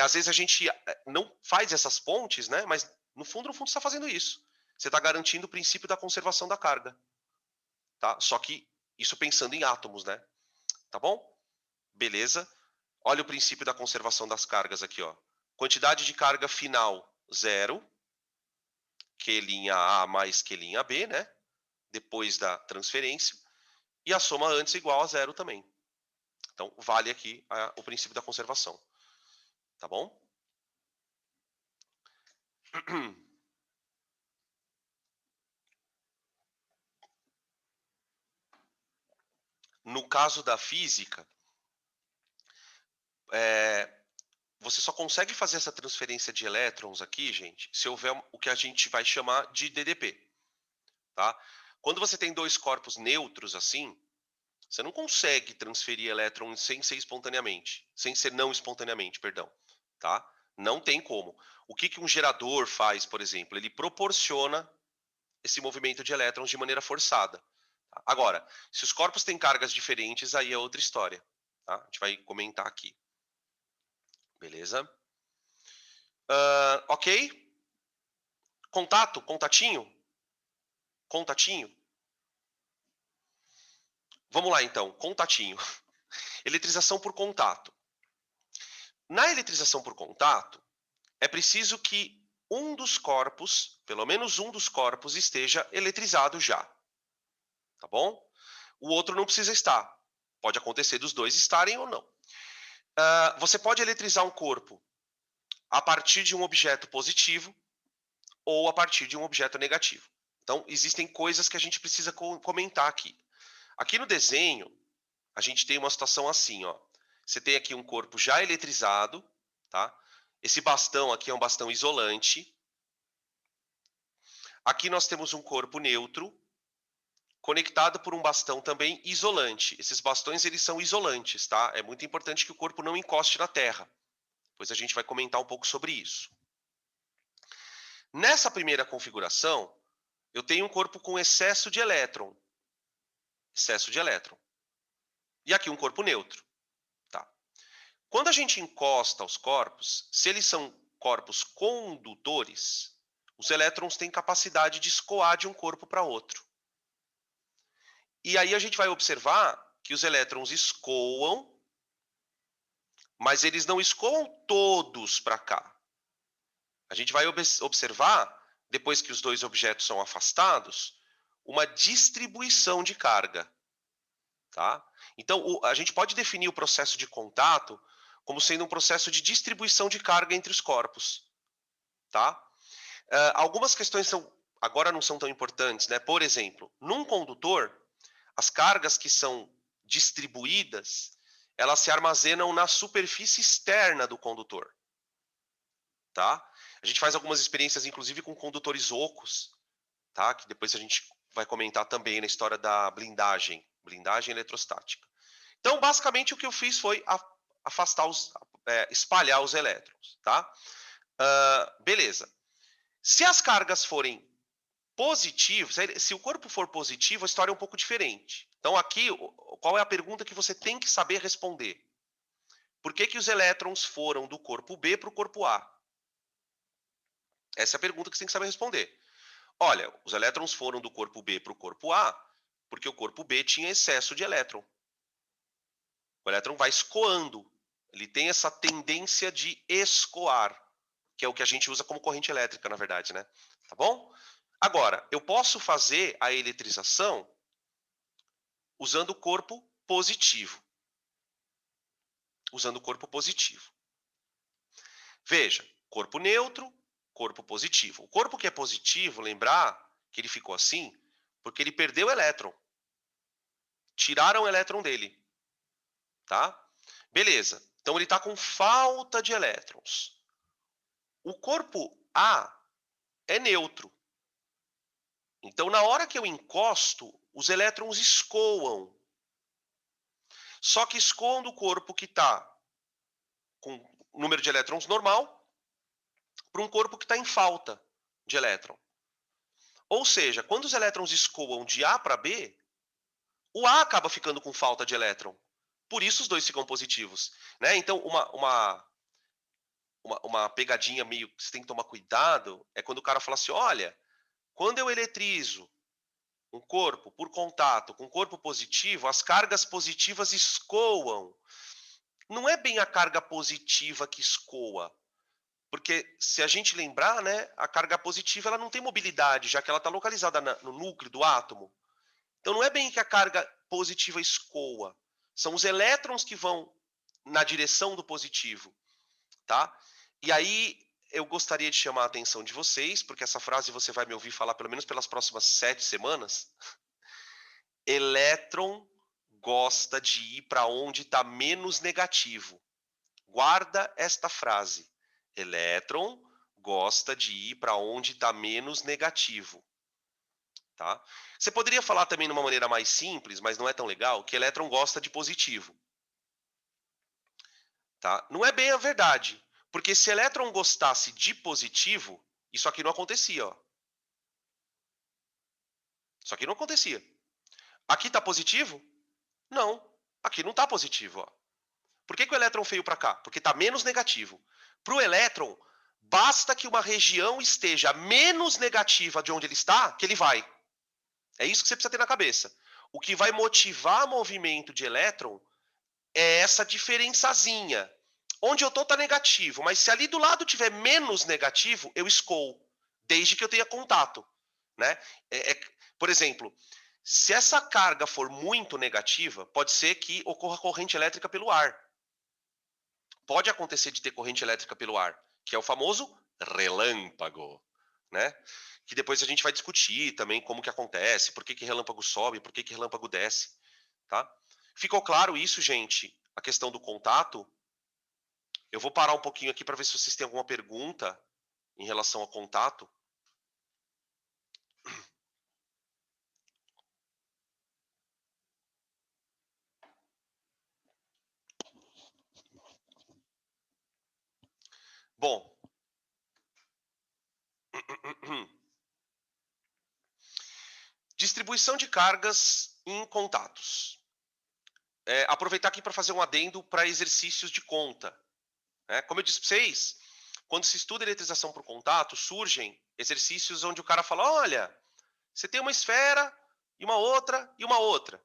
Speaker 1: Às vezes a gente não faz essas pontes, né? Mas no fundo você está fazendo isso. Você está garantindo o princípio da conservação da carga, tá? Só que isso pensando em átomos, né? Tá bom? Beleza? Olha o princípio da conservação das cargas aqui, ó. Quantidade de carga final, 0. Q' A mais Q' B, né? Depois da transferência. E a soma antes igual a 0 também. Então, vale aqui o princípio da conservação. Tá bom? No caso da física, você só consegue fazer essa transferência de elétrons aqui, gente, se houver o que a gente vai chamar de DDP. Tá? Quando você tem dois corpos neutros assim, você não consegue transferir elétrons sem ser espontaneamente, sem ser não espontaneamente, perdão. Tá? Não tem como. O que um gerador faz, por exemplo? Ele proporciona esse movimento de elétrons de maneira forçada. Tá? Agora, se os corpos têm cargas diferentes, aí é outra história. Tá? A gente vai comentar aqui. Beleza? Ok? Contato? Contatinho? Contatinho? Vamos lá então, contatinho. Eletrização por contato. Na eletrização por contato, é preciso que um dos corpos, pelo menos um dos corpos, esteja eletrizado já. Tá bom? O outro não precisa estar. Pode acontecer dos dois estarem ou não. Você pode eletrizar um corpo a partir de um objeto positivo ou a partir de um objeto negativo. Então, existem coisas que a gente precisa comentar aqui. Aqui no desenho, a gente tem uma situação assim, ó. Você tem aqui um corpo já eletrizado, tá? Esse bastão aqui é um bastão isolante. Aqui nós temos um corpo neutro, conectado por um bastão também isolante. Esses bastões, eles são isolantes, tá? É muito importante que o corpo não encoste na terra. Depois a gente vai comentar um pouco sobre isso. Nessa primeira configuração, eu tenho um corpo com excesso de elétron. Excesso de elétron. E aqui um corpo neutro. Tá? Quando a gente encosta os corpos, se eles são corpos condutores, os elétrons têm capacidade de escoar de um corpo para outro. E aí a gente vai observar que os elétrons escoam, mas eles não escoam todos para cá. A gente vai observar, depois que os dois objetos são afastados, uma distribuição de carga. Tá? Então, a gente pode definir o processo de contato como sendo um processo de distribuição de carga entre os corpos. Tá? Algumas questões agora não são tão importantes. Né? Por exemplo, num condutor, as cargas que são distribuídas, elas se armazenam na superfície externa do condutor. Tá? A gente faz algumas experiências, inclusive, com condutores ocos, tá? Que depois a gente vai comentar também na história da blindagem eletrostática. Então, basicamente, o que eu fiz foi afastar espalhar os elétrons, tá? Beleza. Se as cargas forem positivas, se o corpo for positivo, a história é um pouco diferente. Então, aqui, qual é a pergunta que você tem que saber responder? Por que os elétrons foram do corpo B para o corpo A? Essa é a pergunta que você tem que saber responder. Olha, os elétrons foram do corpo B para o corpo A porque o corpo B tinha excesso de elétron. O elétron vai escoando. Ele tem essa tendência de escoar, que é o que a gente usa como corrente elétrica, na verdade, né? Tá bom? Agora, eu posso fazer a eletrização usando o corpo positivo. Usando o corpo positivo. Veja, corpo neutro, corpo positivo. O corpo que é positivo, lembrar que ele ficou assim porque ele perdeu elétron. Tiraram o elétron dele. Tá? Beleza. Então ele está com falta de elétrons. O corpo A é neutro. Então, na hora que eu encosto, os elétrons escoam. Só que escoam do corpo que está com número de elétrons normal para um corpo que está em falta de elétron. Ou seja, quando os elétrons escoam de A para B, o A acaba ficando com falta de elétron. Por isso os dois ficam positivos. Né? Então, uma pegadinha meio que você tem que tomar cuidado é quando o cara fala assim, olha, quando eu eletrizo um corpo por contato com corpo positivo, as cargas positivas escoam. Não é bem a carga positiva que escoa, porque se a gente lembrar, né, a carga positiva ela não tem mobilidade, já que ela está localizada no núcleo do átomo. Então não é bem que a carga positiva escoa, são os elétrons que vão na direção do positivo, tá? E aí eu gostaria de chamar a atenção de vocês, porque essa frase você vai me ouvir falar pelo menos pelas próximas 7 semanas. Elétron gosta de ir para onde está menos negativo. Guarda esta frase. Elétron gosta de ir para onde está menos negativo. Tá? Você poderia falar também de uma maneira mais simples, mas não é tão legal, que elétron gosta de positivo. Tá? Não é bem a verdade, Porque se elétron gostasse de positivo, isso aqui não acontecia, ó. Isso aqui não acontecia. Aqui está positivo? Não. Aqui não está positivo, ó. Por que o elétron veio para cá? Porque está menos negativo. Para o elétron, basta que uma região esteja menos negativa de onde ele está, que ele vai. É isso que você precisa ter na cabeça. O que vai motivar o movimento de elétron é essa diferençazinha. Onde eu estou está negativo, mas se ali do lado tiver menos negativo, eu escoo, desde que eu tenha contato. Né? Por exemplo, se essa carga for muito negativa, pode ser que ocorra corrente elétrica pelo ar. Pode acontecer de ter corrente elétrica pelo ar, que é o famoso relâmpago, né? Que depois a gente vai discutir também como que acontece, por que relâmpago sobe, por que relâmpago desce, tá? Ficou claro isso, gente? A questão do contato? Eu vou parar um pouquinho aqui para ver se vocês têm alguma pergunta em relação ao contato. Bom, distribuição de cargas em contatos. Aproveitar aqui para fazer um adendo para exercícios de conta. Como eu disse para vocês, quando se estuda eletrização por contato, surgem exercícios onde o cara fala, olha, você tem uma esfera e uma outra e uma outra.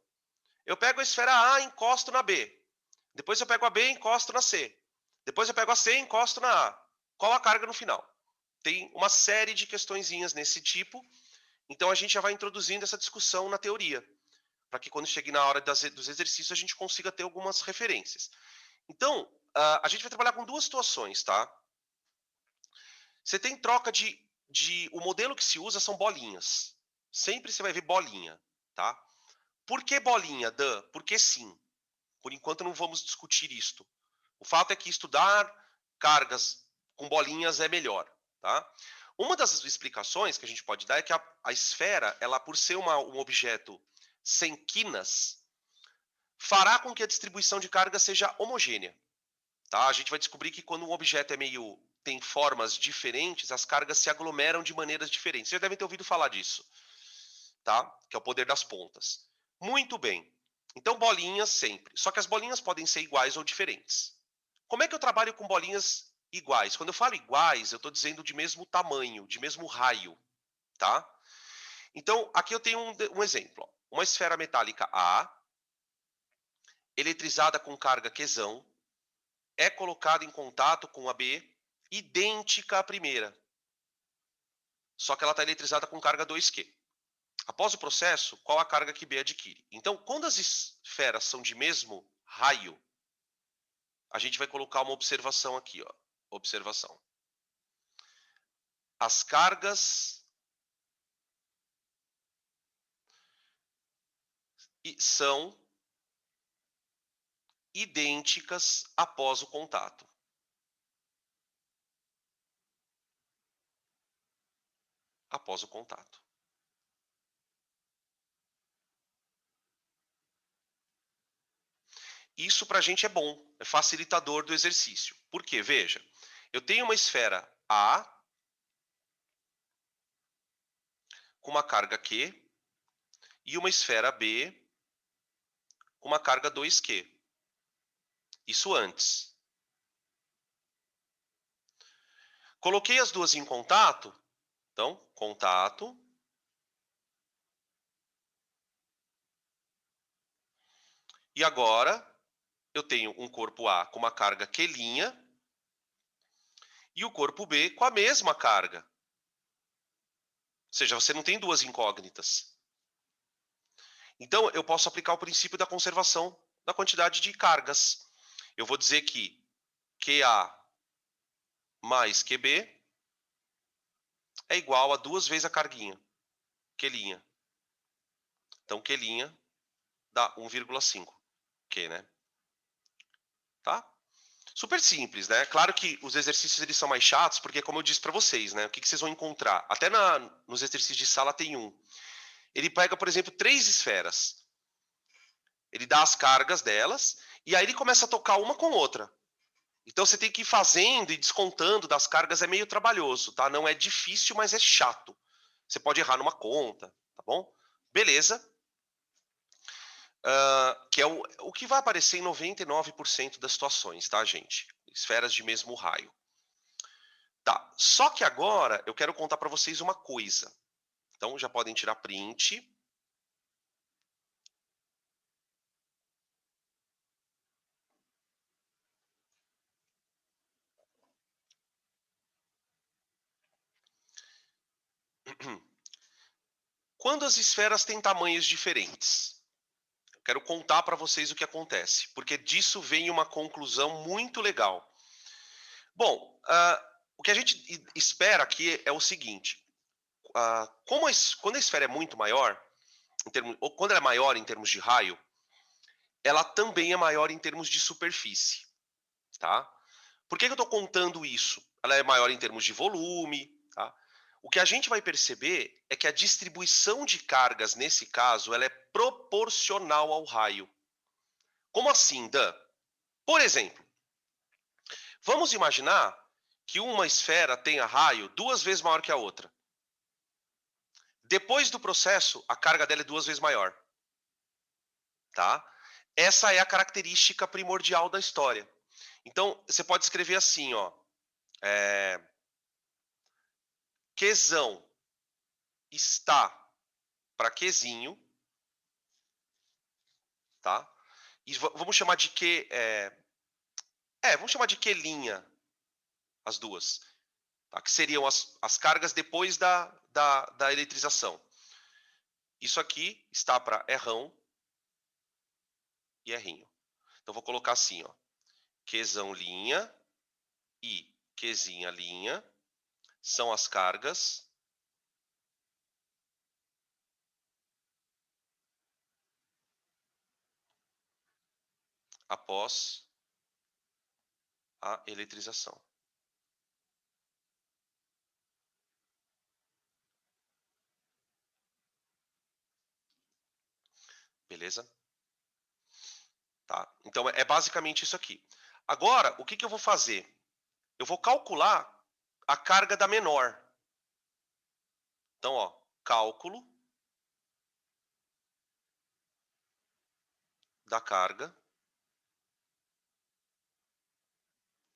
Speaker 1: Eu pego a esfera A e encosto na B. Depois eu pego a B e encosto na C. Depois eu pego a C e encosto na A. Qual a carga no final? Tem uma série de questõezinhas nesse tipo. Então a gente já vai introduzindo essa discussão na teoria, para que quando chegue na hora dos exercícios a gente consiga ter algumas referências. Então, a gente vai trabalhar com duas situações, tá? Você tem troca o modelo que se usa são bolinhas. Sempre você vai ver bolinha, tá? Por que bolinha, Dan? Porque sim. Por enquanto não vamos discutir isto. O fato é que estudar cargas com bolinhas é melhor, tá? Uma das explicações que a gente pode dar é que a esfera, ela por ser um objeto sem quinas, fará com que a distribuição de carga seja homogênea. Tá? A gente vai descobrir que quando um objeto tem formas diferentes, as cargas se aglomeram de maneiras diferentes. Vocês já devem ter ouvido falar disso, tá? Que é o poder das pontas. Muito bem. Então, bolinhas sempre. Só que as bolinhas podem ser iguais ou diferentes. Como é que eu trabalho com bolinhas iguais? Quando eu falo iguais, eu estou dizendo de mesmo tamanho, de mesmo raio, tá? Então, aqui eu tenho um exemplo. Ó. Uma esfera metálica A, eletrizada com carga Qzão, é colocada em contato com a B, idêntica à primeira. Só que ela está eletrizada com carga 2Q. Após o processo, qual a carga que B adquire? Então, quando as esferas são de mesmo raio, a gente vai colocar uma observação aqui, ó. Observação. As cargas são idênticas após o contato. Após o contato. Isso para a gente é bom, é facilitador do exercício. Por quê? Veja, eu tenho uma esfera A com uma carga Q e uma esfera B com uma carga 2Q. Isso antes. Coloquei as duas em contato. Então, contato. E agora, eu tenho um corpo A com uma carga Q' e o corpo B com a mesma carga. Ou seja, você não tem duas incógnitas. Então, eu posso aplicar o princípio da conservação da quantidade de cargas. Eu vou dizer que QA mais QB é igual a 2 vezes a carguinha, Q'. Então, Q' dá 1,5 Q, né? Tá? Super simples, né? Claro que os exercícios eles são mais chatos, porque como eu disse para vocês, né? O que vocês vão encontrar? Até nos exercícios de sala tem um. Ele pega, por exemplo, 3 esferas. Ele dá as cargas delas, e aí ele começa a tocar uma com outra. Então você tem que ir fazendo e descontando das cargas, é meio trabalhoso, tá? Não é difícil, mas é chato. Você pode errar numa conta, tá bom? Beleza. Que é o que vai aparecer em 99% das situações, tá, gente? Esferas de mesmo raio. Tá, só que agora eu quero contar para vocês uma coisa. Então já podem tirar print. Quando as esferas têm tamanhos diferentes, eu quero contar para vocês o que acontece, porque disso vem uma conclusão muito legal. Bom, o que a gente espera aqui é o seguinte: quando a esfera é muito maior, ou quando ela é maior em termos de raio, ela também é maior em termos de superfície, tá? Por que eu estou contando isso? Ela é maior em termos de volume, tá? O que a gente vai perceber é que a distribuição de cargas, nesse caso, ela é proporcional ao raio. Como assim, Dan? Por exemplo, vamos imaginar que uma esfera tenha raio 2 vezes maior que a outra. Depois do processo, a carga dela é 2 vezes maior. Tá? Essa é a característica primordial da história. Então, você pode escrever assim, ó. Qzão está para Qzinho, tá? E vamos chamar de Q, vamos chamar de Q'linha, as duas, tá? Que seriam as cargas depois da eletrização. Isso aqui está para Rão e Rinho. Então, vou colocar assim, ó. Qzão linha e Qzinha linha são as cargas após a eletrização. Beleza? Tá? Então, é basicamente isso aqui. Agora, o que eu vou fazer? Eu vou calcular a carga da menor. Então, ó, cálculo da carga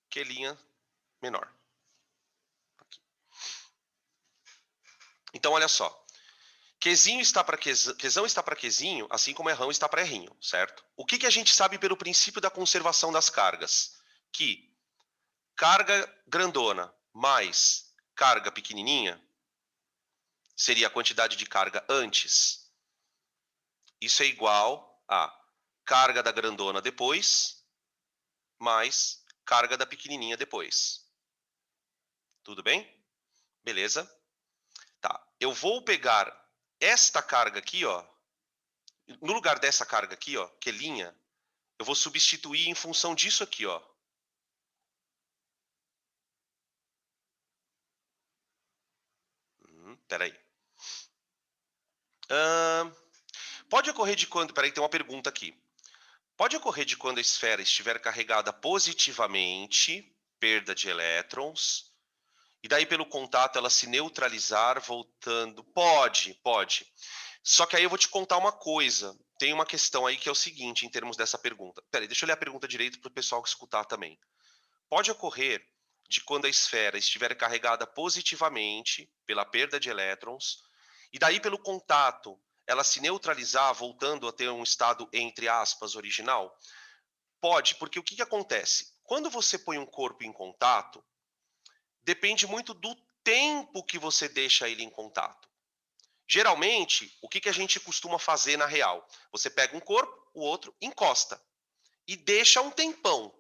Speaker 1: Q'linha menor. Aqui. Então, olha só. Qzinho está para Qzão está para Qzinho, assim como Rão está para Rinho, certo? O que a gente sabe pelo princípio da conservação das cargas? Que carga grandona mais carga pequenininha seria a quantidade de carga antes. Isso é igual a carga da grandona depois mais carga da pequenininha depois. Tudo bem? Beleza? Tá. Eu vou pegar esta carga aqui, ó. No lugar dessa carga aqui, ó, que é linha, eu vou substituir em função disso aqui, ó. Peraí. Pode ocorrer de quando... Peraí, tem uma pergunta aqui. Pode ocorrer de quando a esfera estiver carregada positivamente, perda de elétrons, e daí pelo contato ela se neutralizar voltando? Pode. Só que aí eu vou te contar uma coisa. Tem uma questão aí que é o seguinte, em termos dessa pergunta. Peraí, deixa eu ler a pergunta direito para o pessoal escutar também. Pode ocorrer de quando a esfera estiver carregada positivamente pela perda de elétrons, e daí pelo contato ela se neutralizar, voltando a ter um estado, entre aspas, original? Pode, porque o que acontece? Quando você põe um corpo em contato, depende muito do tempo que você deixa ele em contato. Geralmente, o que a gente costuma fazer na real? Você pega um corpo, o outro encosta e deixa um tempão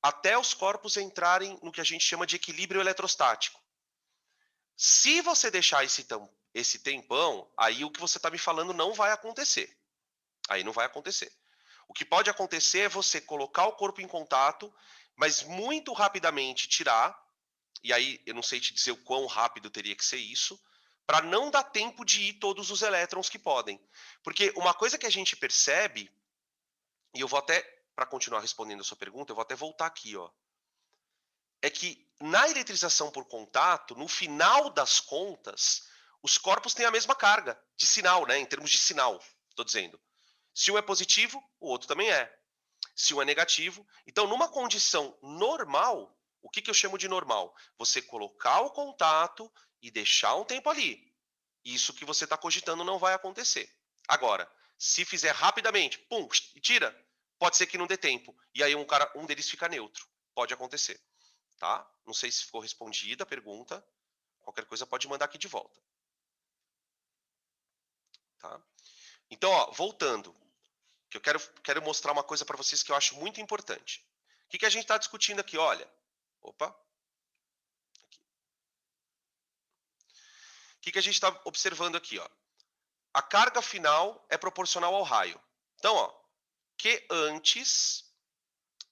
Speaker 1: até os corpos entrarem no que a gente chama de equilíbrio eletrostático. Se você deixar esse tempão, aí o que você está me falando não vai acontecer. Aí não vai acontecer. O que pode acontecer é você colocar o corpo em contato, mas muito rapidamente tirar, e aí eu não sei te dizer o quão rápido teria que ser isso, para não dar tempo de ir todos os elétrons que podem. Porque uma coisa que a gente percebe, e eu vou até, para continuar respondendo a sua pergunta, eu vou até voltar aqui, ó. é que na eletrização por contato, no final das contas, os corpos têm a mesma carga de sinal, né? Em termos de sinal, estou dizendo. Se um é positivo, o outro também é. Se um é negativo. Então, numa condição normal, o que eu chamo de normal? Você colocar o contato e deixar um tempo ali. Isso que você está cogitando não vai acontecer. Agora, se fizer rapidamente, pum, e tira, pode ser que não dê tempo. E aí um deles fica neutro. Pode acontecer. Tá? Não sei se ficou respondida a pergunta. Qualquer coisa pode mandar aqui de volta. Tá? Então, ó, voltando, que eu quero mostrar uma coisa para vocês que eu acho muito importante. O que a gente está discutindo aqui? Olha, opa. Aqui. O que a gente está observando aqui? Ó? A carga final é proporcional ao raio. Então, ó, Q antes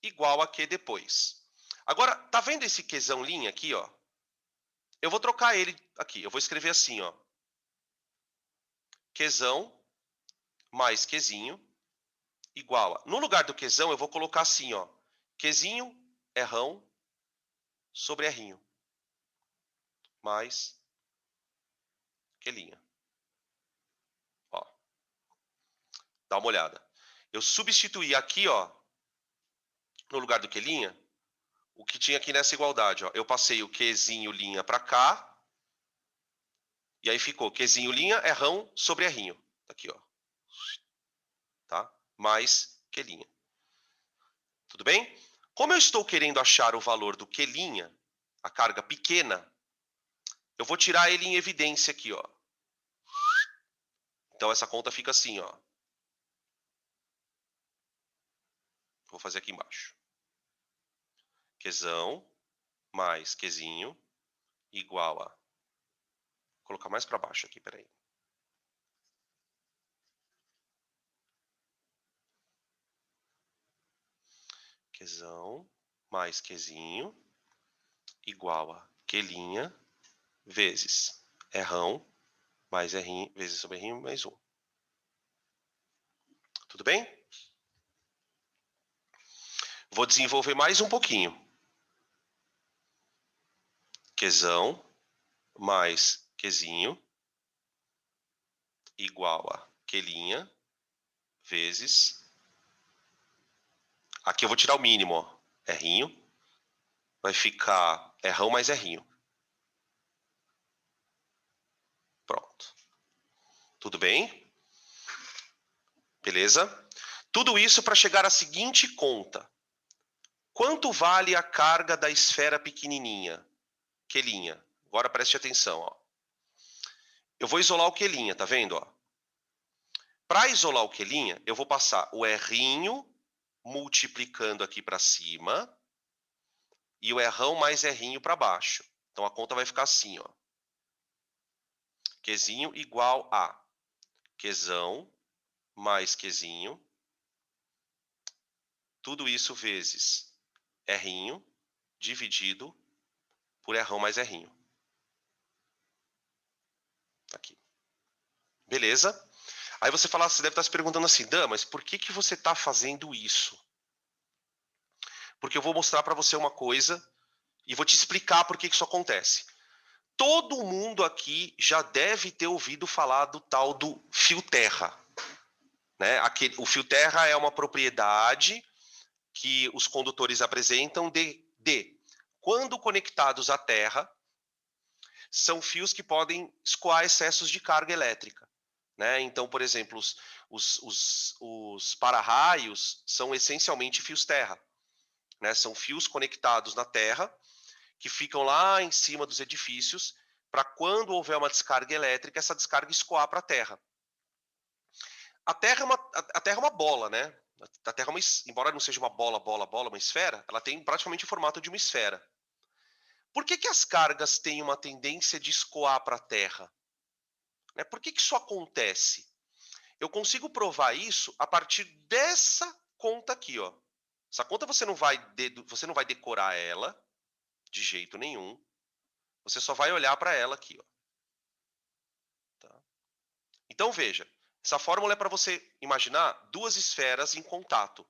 Speaker 1: igual a Q depois. Agora, tá vendo esse Qzão linha aqui, ó? Eu vou trocar ele aqui. Eu vou escrever assim, ó. Qzão mais Qzinho igual a... No lugar do Qzão, eu vou colocar assim, ó. Qzinho é rão sobre Rzinho. Mais Qlinha. Ó. Dá uma olhada. Eu substituí aqui, ó, no lugar do Qlinha, o que tinha aqui nessa igualdade, ó. Eu passei o Qzinho linha para cá. E aí ficou Qzinho linha é rão sobre Rzinho. Tá aqui, ó. Tá? Mais Qlinha. Tudo bem? Como eu estou querendo achar o valor do Qlinha, a carga pequena, eu vou tirar ele em evidência aqui, ó. Então essa conta fica assim, ó. Vou fazer aqui embaixo. Qzão mais Qzinho igual a... Vou colocar mais para baixo aqui, peraí. Qzão mais Qzinho igual a Qlinha vezes Rrão mais Rzinho vezes sobre Rzinho mais 1. Tudo bem? Vou desenvolver mais um pouquinho. Qzão mais Qzinho igual a Qlinha vezes... Aqui eu vou tirar o mínimo, ó. Rzinho. Vai ficar Rrão mais Rzinho. Pronto. Tudo bem? Beleza? Tudo isso para chegar à seguinte conta. Quanto vale a carga da esfera pequenininha? Qlinha. Agora preste atenção, ó. Eu vou isolar o Qlinha, tá vendo, ó? Para isolar o Qlinha, eu vou passar o Rzinho multiplicando aqui para cima e o Rrão mais Rzinho para baixo. Então a conta vai ficar assim, ó. Qzinho igual a Qzão mais Qzinho, tudo isso vezes Rzinho dividido por Rrão mais Rzinho. Aqui. Beleza? Aí você deve estar se perguntando assim, Dan, mas por que você está fazendo isso? Porque eu vou mostrar para você uma coisa e vou te explicar por que isso acontece. Todo mundo aqui já deve ter ouvido falar do tal do fio terra. Né? O fio terra é uma propriedade que os condutores apresentam de quando conectados à terra, são fios que podem escoar excessos de carga elétrica. Né? Então, por exemplo, os para-raios são essencialmente fios terra. Né? São fios conectados na terra que ficam lá em cima dos edifícios para quando houver uma descarga elétrica, essa descarga escoar para a terra. A terra é uma bola, né? A terra, embora não seja uma bola, uma esfera, ela tem praticamente o formato de uma esfera. Por que as cargas têm uma tendência de escoar para a terra? Né? Por que isso acontece? Eu consigo provar isso a partir dessa conta aqui, ó. Essa conta você não vai decorar ela de jeito nenhum. Você só vai olhar para ela aqui, ó. Tá? Então veja, essa fórmula é para você imaginar duas esferas em contato.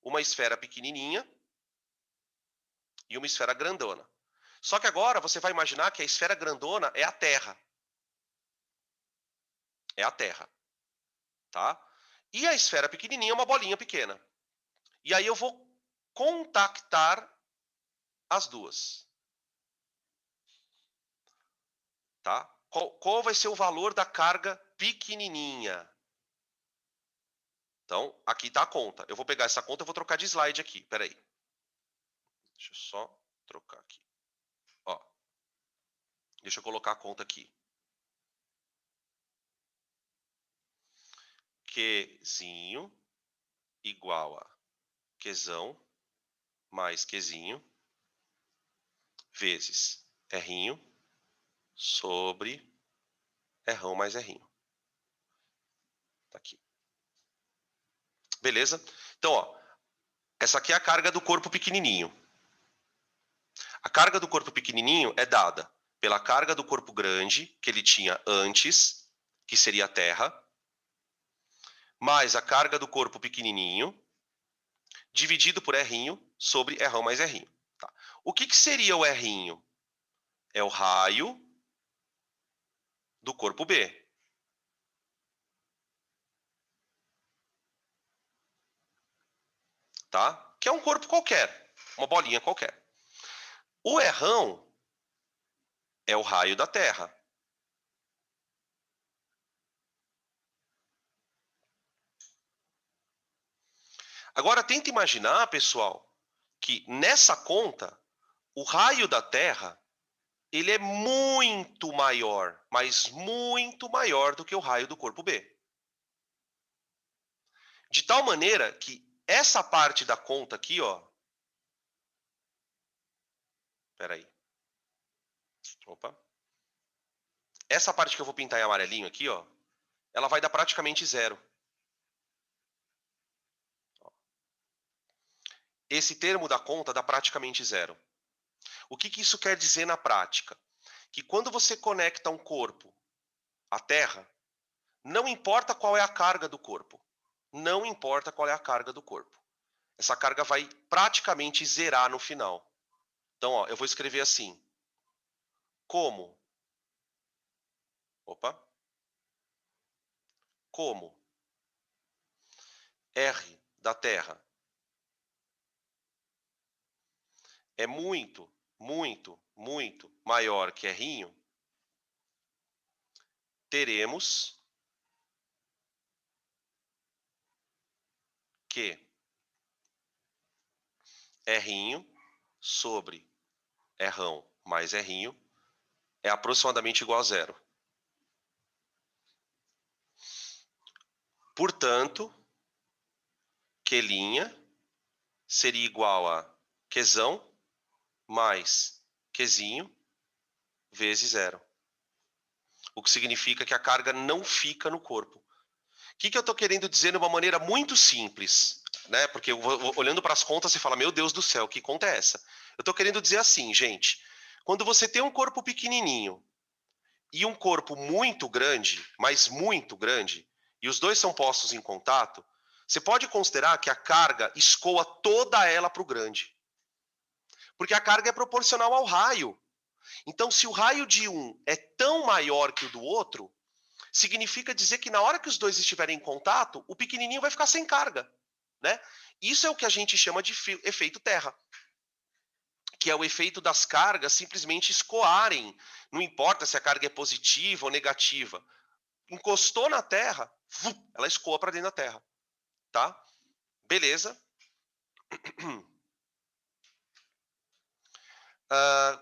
Speaker 1: Uma esfera pequenininha e uma esfera grandona. Só que agora você vai imaginar que a esfera grandona é a Terra. É a Terra, tá? E a esfera pequenininha é uma bolinha pequena. E aí eu vou contactar as duas, tá? Qual vai ser o valor da carga pequenininha? Então, aqui está a conta. Eu vou pegar essa conta e vou trocar de slide aqui. Espera aí. Deixa eu só trocar aqui. Ó, deixa eu colocar a conta aqui. Qzinho igual a Qzão mais Qzinho vezes Rzinho sobre Rrão mais Rrinho. Tá aqui. Beleza? Então, ó, essa aqui é a carga do corpo pequenininho. A carga do corpo pequenininho é dada pela carga do corpo grande, que ele tinha antes, que seria a Terra, mais a carga do corpo pequenininho, dividido por Rrinho sobre Rrão mais Rrinho. Tá. O que seria o Rrinho? É o raio do corpo B. Tá? Que é um corpo qualquer, uma bolinha qualquer. O Rrão é o raio da Terra. Agora tenta imaginar, pessoal, que nessa conta, o raio da Terra, ele é muito maior, mas muito maior do que o raio do corpo B. De tal maneira que essa parte da conta aqui, ó. Espera aí. Opa. Essa parte que eu vou pintar em amarelinho aqui, ó, ela vai dar praticamente zero. Esse termo da conta dá praticamente zero. O que isso quer dizer na prática? Que quando você conecta um corpo à Terra, não importa qual é a carga do corpo. Não importa qual é a carga do corpo. Essa carga vai praticamente zerar no final. Então, ó, eu vou escrever assim. Como? Opa. Como R da Terra é muito, muito, muito maior que Rrinho, teremos que Rrinho sobre Rrão mais Rrinho é aproximadamente igual a zero. Portanto, Q'linha seria igual a Qzão mais Qzinho vezes zero. O que significa que a carga não fica no corpo. O que eu estou querendo dizer de uma maneira muito simples? Né? Porque olhando para as contas, você fala, meu Deus do céu, que conta é essa? Eu estou querendo dizer assim, gente, quando você tem um corpo pequenininho e um corpo muito grande, mas muito grande, e os dois são postos em contato, você pode considerar que a carga escoa toda ela para o grande. Porque a carga é proporcional ao raio. Então, se o raio de um é tão maior que o do outro, significa dizer que na hora que os dois estiverem em contato, o pequenininho vai ficar sem carga, né? Isso é o que a gente chama de efeito Terra, que é o efeito das cargas simplesmente escoarem, não importa se a carga é positiva ou negativa. Encostou na Terra, ela escoa para dentro da Terra, tá? Beleza?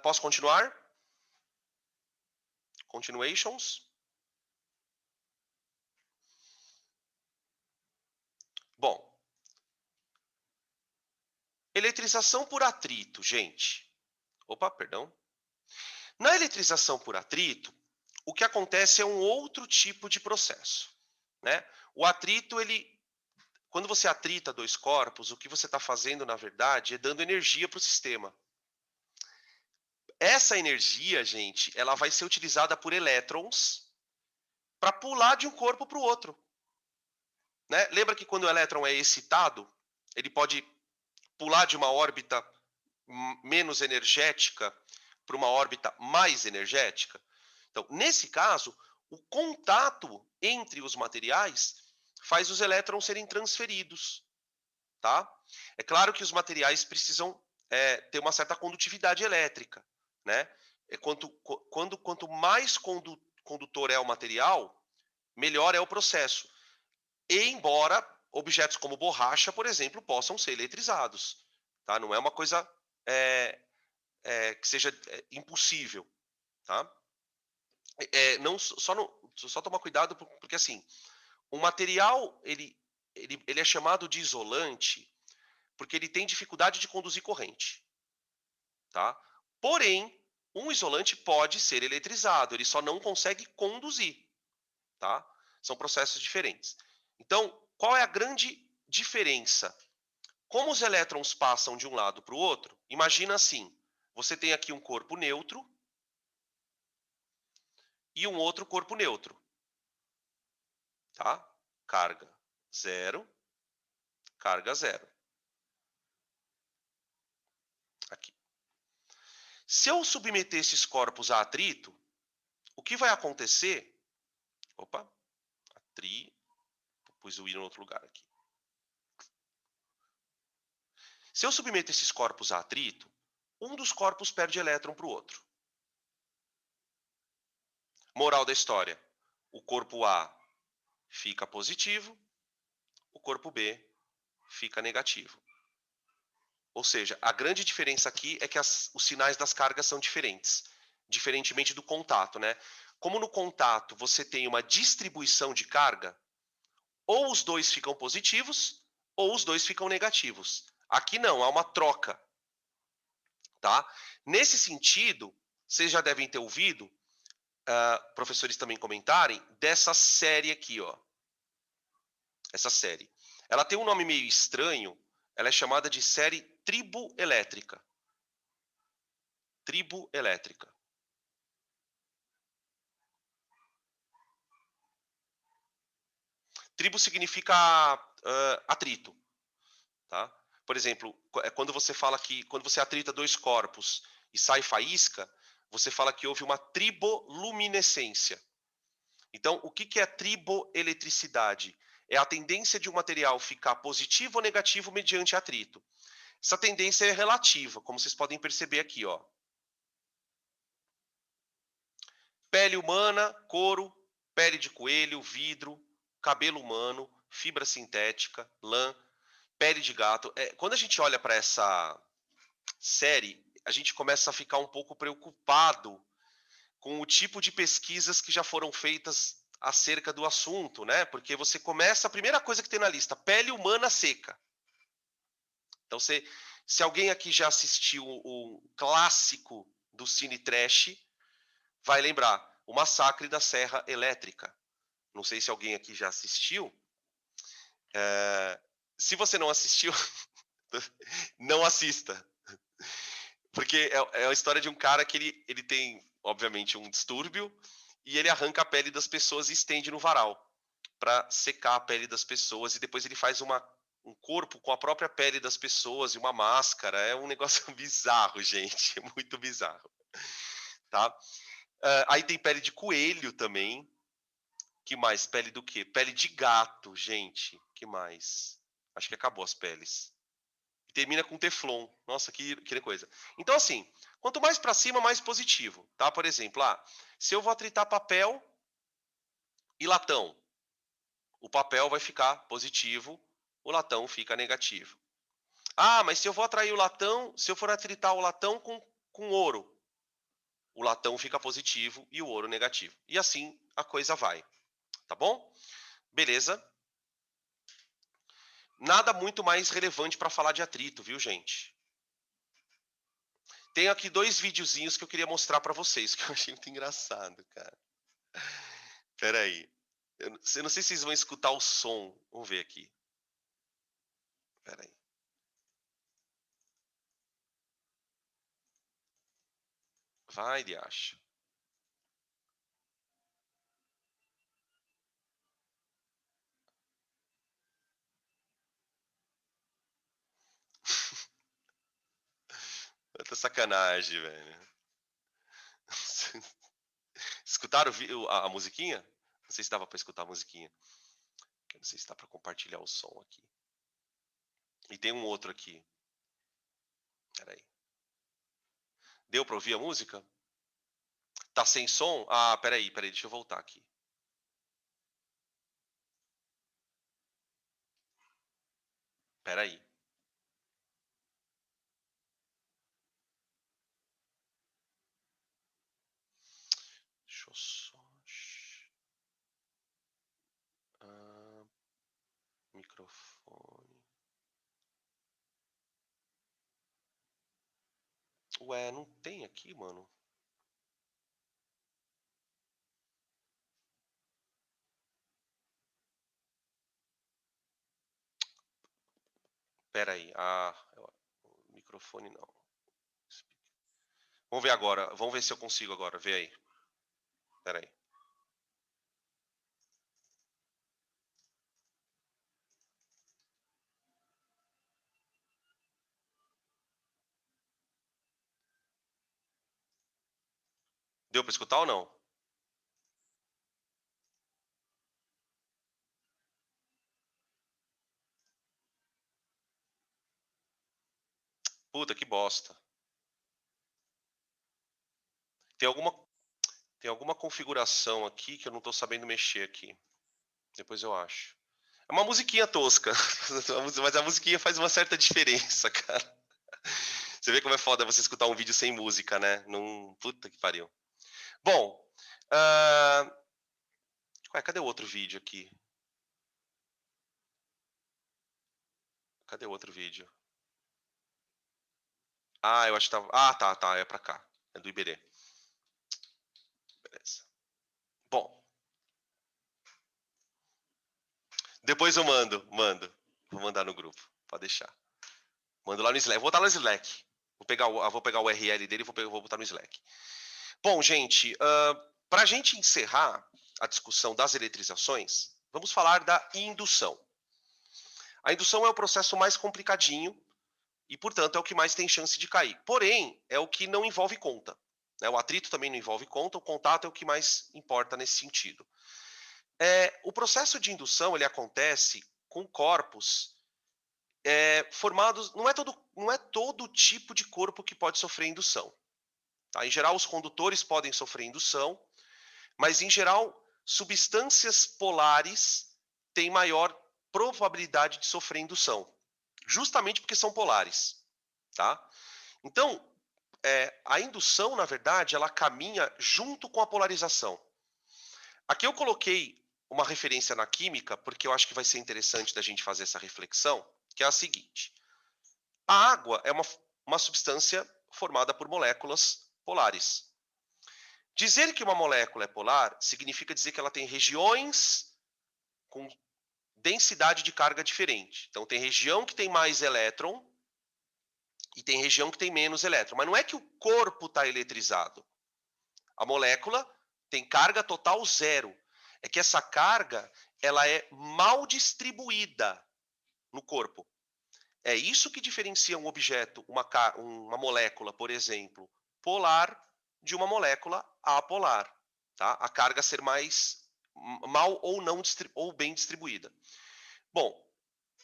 Speaker 1: Posso continuar? Continuations? Bom, eletrização por atrito, gente. Opa, perdão. Na eletrização por atrito, o que acontece é um outro tipo de processo, né? O atrito, quando você atrita dois corpos, o que você está fazendo, na verdade, é dando energia para o sistema. Essa energia, gente, ela vai ser utilizada por elétrons para pular de um corpo para o outro. Né? Lembra que quando o elétron é excitado, ele pode pular de uma órbita menos energética para uma órbita mais energética? Então, nesse caso, o contato entre os materiais faz os elétrons serem transferidos, tá? É claro que os materiais precisam ter uma certa condutividade elétrica, né? Quanto mais condutor é o material, melhor é o processo. E embora objetos como borracha, por exemplo, possam ser eletrizados, tá? Não é uma coisa que seja impossível, tá? Não só não, só tomar cuidado porque assim, o material ele é chamado de isolante porque ele tem dificuldade de conduzir corrente, tá? Porém, um isolante pode ser eletrizado, ele só não consegue conduzir, tá? São processos diferentes. Então, qual é a grande diferença? Como os elétrons passam de um lado para o outro, imagina assim, você tem aqui um corpo neutro e um outro corpo neutro, tá? Carga zero, carga zero. Aqui. Se eu submeter esses corpos a atrito, o que vai acontecer? Opa, pus o i em outro lugar aqui. Se eu submeter esses corpos a atrito, um dos corpos perde elétron para o outro. Moral da história: o corpo A fica positivo, o corpo B fica negativo. Ou seja, a grande diferença aqui é que os sinais das cargas são diferentes, diferentemente do contato, né? Como no contato você tem uma distribuição de carga, ou os dois ficam positivos, ou os dois ficam negativos. Aqui não, há uma troca, tá? Nesse sentido, vocês já devem ter ouvido, professores também comentarem, dessa série aqui, ó. Essa série. Ela tem um nome meio estranho, ela é chamada de série triboelétrica. Triboelétrica. Tribo significa atrito, tá? Por exemplo, quando você fala que quando você atrita dois corpos e sai faísca, você fala que houve uma triboluminescência. Então, o que é triboeletricidade? É a tendência de um material ficar positivo ou negativo mediante atrito. Essa tendência é relativa, como vocês podem perceber aqui, ó. Pele humana, couro, pele de coelho, vidro, cabelo humano, fibra sintética, lã, pele de gato. Quando a gente olha para essa série, a gente começa a ficar um pouco preocupado com o tipo de pesquisas que já foram feitas acerca do assunto, né? Porque você começa, a primeira coisa que tem na lista, pele humana seca. Então, se alguém aqui já assistiu o clássico do Cine Trash, vai lembrar, o Massacre da Serra Elétrica. Não sei se alguém aqui já assistiu. Se você não assistiu, não assista. Porque é a história de um cara que ele tem, obviamente, um distúrbio e ele arranca a pele das pessoas e estende no varal para secar a pele das pessoas. E depois ele faz um corpo com a própria pele das pessoas e uma máscara. É um negócio bizarro, gente. É muito bizarro. Tá? Aí tem pele de coelho também. Que mais? Pele do quê? Pele de gato, gente. Que mais? Acho que acabou as peles. E termina com teflon. Nossa, que coisa. Então, assim, quanto mais para cima, mais positivo, tá? Por exemplo, se eu vou atritar papel e latão, o papel vai ficar positivo, o latão fica negativo. Mas se eu vou atrair o latão, se eu for atritar o latão com ouro, o latão fica positivo e o ouro negativo. E assim a coisa vai, tá bom? Beleza. Nada muito mais relevante para falar de atrito, viu, gente? Tenho aqui 2 videozinhos que eu queria mostrar para vocês, que eu achei muito engraçado, cara. Espera aí. Eu não sei se vocês vão escutar o som. Vamos ver aqui. Espera aí. Vai de acha. sacanagem, velho. Escutaram a musiquinha? Não sei se dava pra escutar a musiquinha. Não sei se dá pra compartilhar o som aqui. E tem um outro aqui. Espera aí. Deu pra ouvir a música? Tá sem som? Ah, peraí, deixa eu voltar aqui. Peraí. Deixa eu só... microfone. Ué, não tem aqui, mano. Pera aí. Microfone não. Vamos ver agora. Vamos ver se eu consigo agora. Vê aí. Pera aí. Deu pra escutar ou não? Puta, que bosta. Tem alguma configuração aqui que eu não tô sabendo mexer aqui. Depois eu acho. É uma musiquinha tosca, mas a musiquinha faz uma certa diferença, cara. Você vê como é foda você escutar um vídeo sem música, né? Puta que pariu. Bom, cadê o outro vídeo aqui? Cadê o outro vídeo? Ah, eu acho que tava... Ah, tá, é pra cá. É do Iberê. Beleza. Bom. Depois eu mando. Vou mandar no grupo. Pode deixar. Mando lá no Slack. Vou botar no Slack. Vou pegar o URL dele e vou botar no Slack. Bom, gente, para a gente encerrar a discussão das eletrizações, vamos falar da indução. A indução é o processo mais complicadinho e, portanto, é o que mais tem chance de cair. Porém, é o que não envolve conta. O atrito também não envolve conta, o contato é o que mais importa nesse sentido. O processo de indução ele acontece com corpos formados. Não é todo tipo de corpo que pode sofrer indução. Tá? Em geral, os condutores podem sofrer indução, mas, em geral, substâncias polares têm maior probabilidade de sofrer indução, justamente porque são polares. Tá? Então, a indução, na verdade, ela caminha junto com a polarização. Aqui eu coloquei uma referência na química, porque eu acho que vai ser interessante da gente fazer essa reflexão, que é a seguinte. A água é uma substância formada por moléculas polares. Dizer que uma molécula é polar significa dizer que ela tem regiões com densidade de carga diferente. Então, tem região que tem mais elétron e tem região que tem menos elétron. Mas não é que o corpo está eletrizado. A molécula tem carga total zero. É que essa carga ela é mal distribuída no corpo. É isso que diferencia um objeto, uma molécula, por exemplo, polar, de uma molécula apolar. Tá? A carga ser mais mal ou não ou bem distribuída. Bom,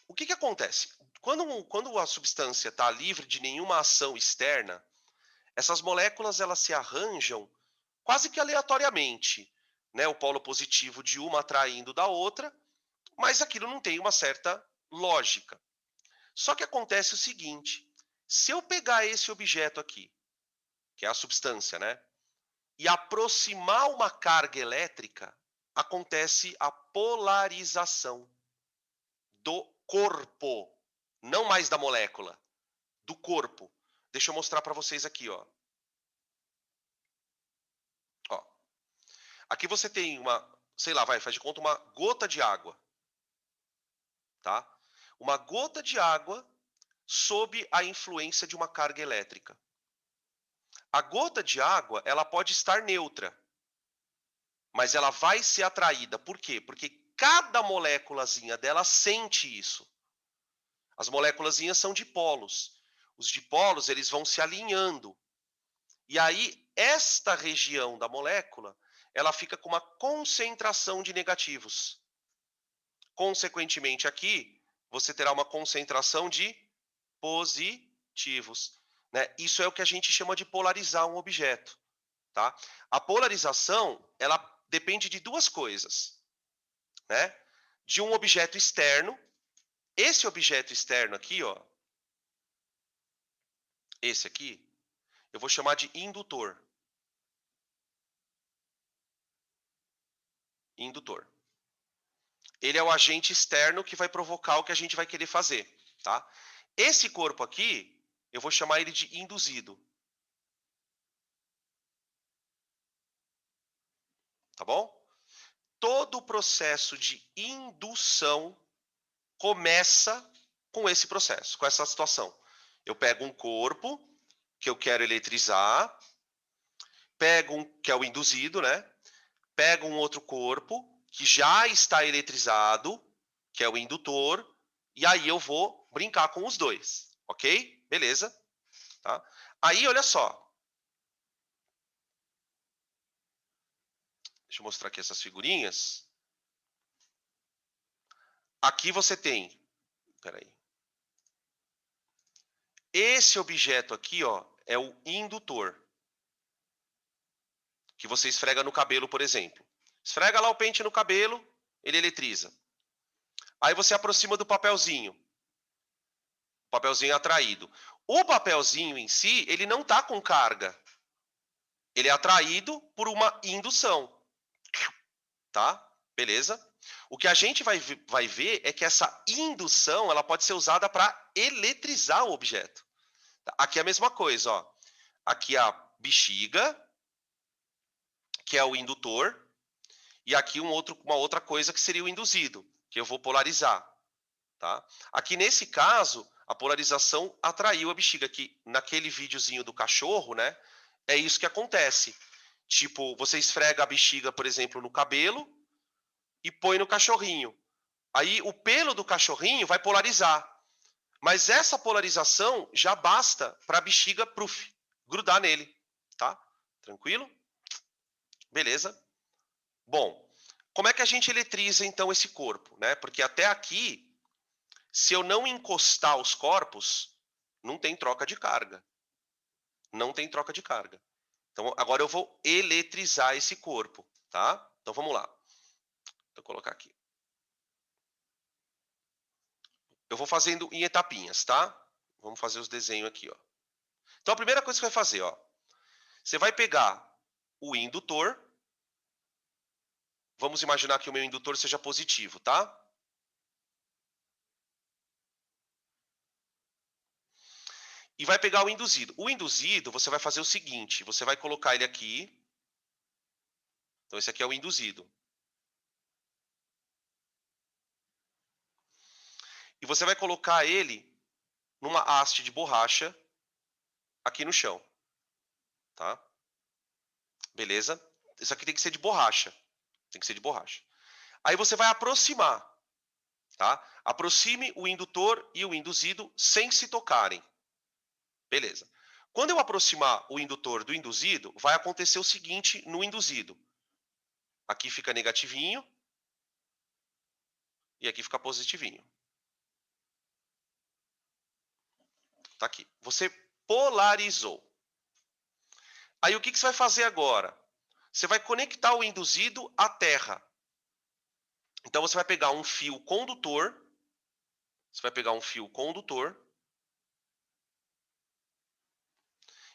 Speaker 1: o que acontece? Quando a substância está livre de nenhuma ação externa, essas moléculas elas se arranjam quase que aleatoriamente, né? O polo positivo de uma atraindo da outra, mas aquilo não tem uma certa lógica. Só que acontece o seguinte, se eu pegar esse objeto aqui, que é a substância, né? E aproximar uma carga elétrica, acontece a polarização do corpo, não mais da molécula, do corpo. Deixa eu mostrar para vocês aqui, ó. Aqui você tem sei lá, faz de conta uma gota de água, tá? Uma gota de água sob a influência de uma carga elétrica. A gota de água, ela pode estar neutra, mas ela vai ser atraída. Por quê? Porque cada moléculazinha dela sente isso. As moléculazinhas são dipolos. os dipolos eles vão se alinhando. E aí, esta região da molécula, ela fica com uma concentração de negativos. Consequentemente, aqui, você terá uma concentração de positivos. Né? Isso é o que a gente chama de polarizar um objeto. Tá? A polarização, ela depende de duas coisas. Né? De um objeto externo. Esse objeto externo aqui, ó, esse aqui, eu vou chamar de indutor. Indutor. Ele é o agente externo que vai provocar o que a gente vai querer fazer. Tá? Esse corpo aqui, eu vou chamar ele de induzido. Tá bom? Todo o processo de indução começa com esse processo, com essa situação. Eu pego um corpo que eu quero eletrizar, pego um que é o induzido, né? Pego um outro corpo que já está eletrizado, que é o indutor, e aí eu vou brincar com os dois, ok? Beleza? Tá? Aí, olha só. Deixa eu mostrar aqui essas figurinhas. Aqui você tem, peraí. Esse objeto aqui, ó, é o indutor. Que você esfrega no cabelo, por exemplo. Esfrega lá o pente no cabelo, ele eletriza. Aí você aproxima do papelzinho. O papelzinho é atraído. O papelzinho em si, ele não está com carga. Ele é atraído por uma indução. Tá? Beleza? O que a gente vai ver é que essa indução ela pode ser usada para eletrizar o objeto. Aqui é a mesma coisa. Ó. Aqui a bexiga, que é o indutor, e aqui uma outra coisa que seria o induzido, que eu vou polarizar. Tá? Aqui nesse caso, a polarização atraiu a bexiga, que naquele videozinho do cachorro, né, é isso que acontece. Tipo, você esfrega a bexiga, por exemplo, no cabelo e põe no cachorrinho. Aí o pelo do cachorrinho vai polarizar. Mas essa polarização já basta para a bexiga grudar nele. Tá? Tranquilo? Beleza? Bom, como é que a gente eletriza então esse corpo? Né? Porque até aqui, se eu não encostar os corpos, não tem troca de carga. Não tem troca de carga. Então agora eu vou eletrizar esse corpo. Tá? Então vamos lá. Vou colocar aqui. Eu vou fazendo em etapinhas, tá? Vamos fazer os desenhos aqui, ó. Então a primeira coisa que você vai fazer, ó, você vai pegar o indutor. Vamos imaginar que o meu indutor seja positivo, tá? E vai pegar o induzido. O induzido, você vai fazer o seguinte, você vai colocar ele aqui. Então esse aqui é o induzido. E você vai colocar ele numa haste de borracha aqui no chão, tá? Beleza? Isso aqui tem que ser de borracha. Tem que ser de borracha. Aí você vai aproximar, tá? Aproxime o indutor e o induzido sem se tocarem. Beleza. Quando eu aproximar o indutor do induzido, vai acontecer o seguinte no induzido. Aqui fica negativinho e aqui fica positivinho. Tá aqui. Você polarizou. Aí o que você vai fazer agora? Você vai conectar o induzido à terra. Então você vai pegar um fio condutor. Você vai pegar um fio condutor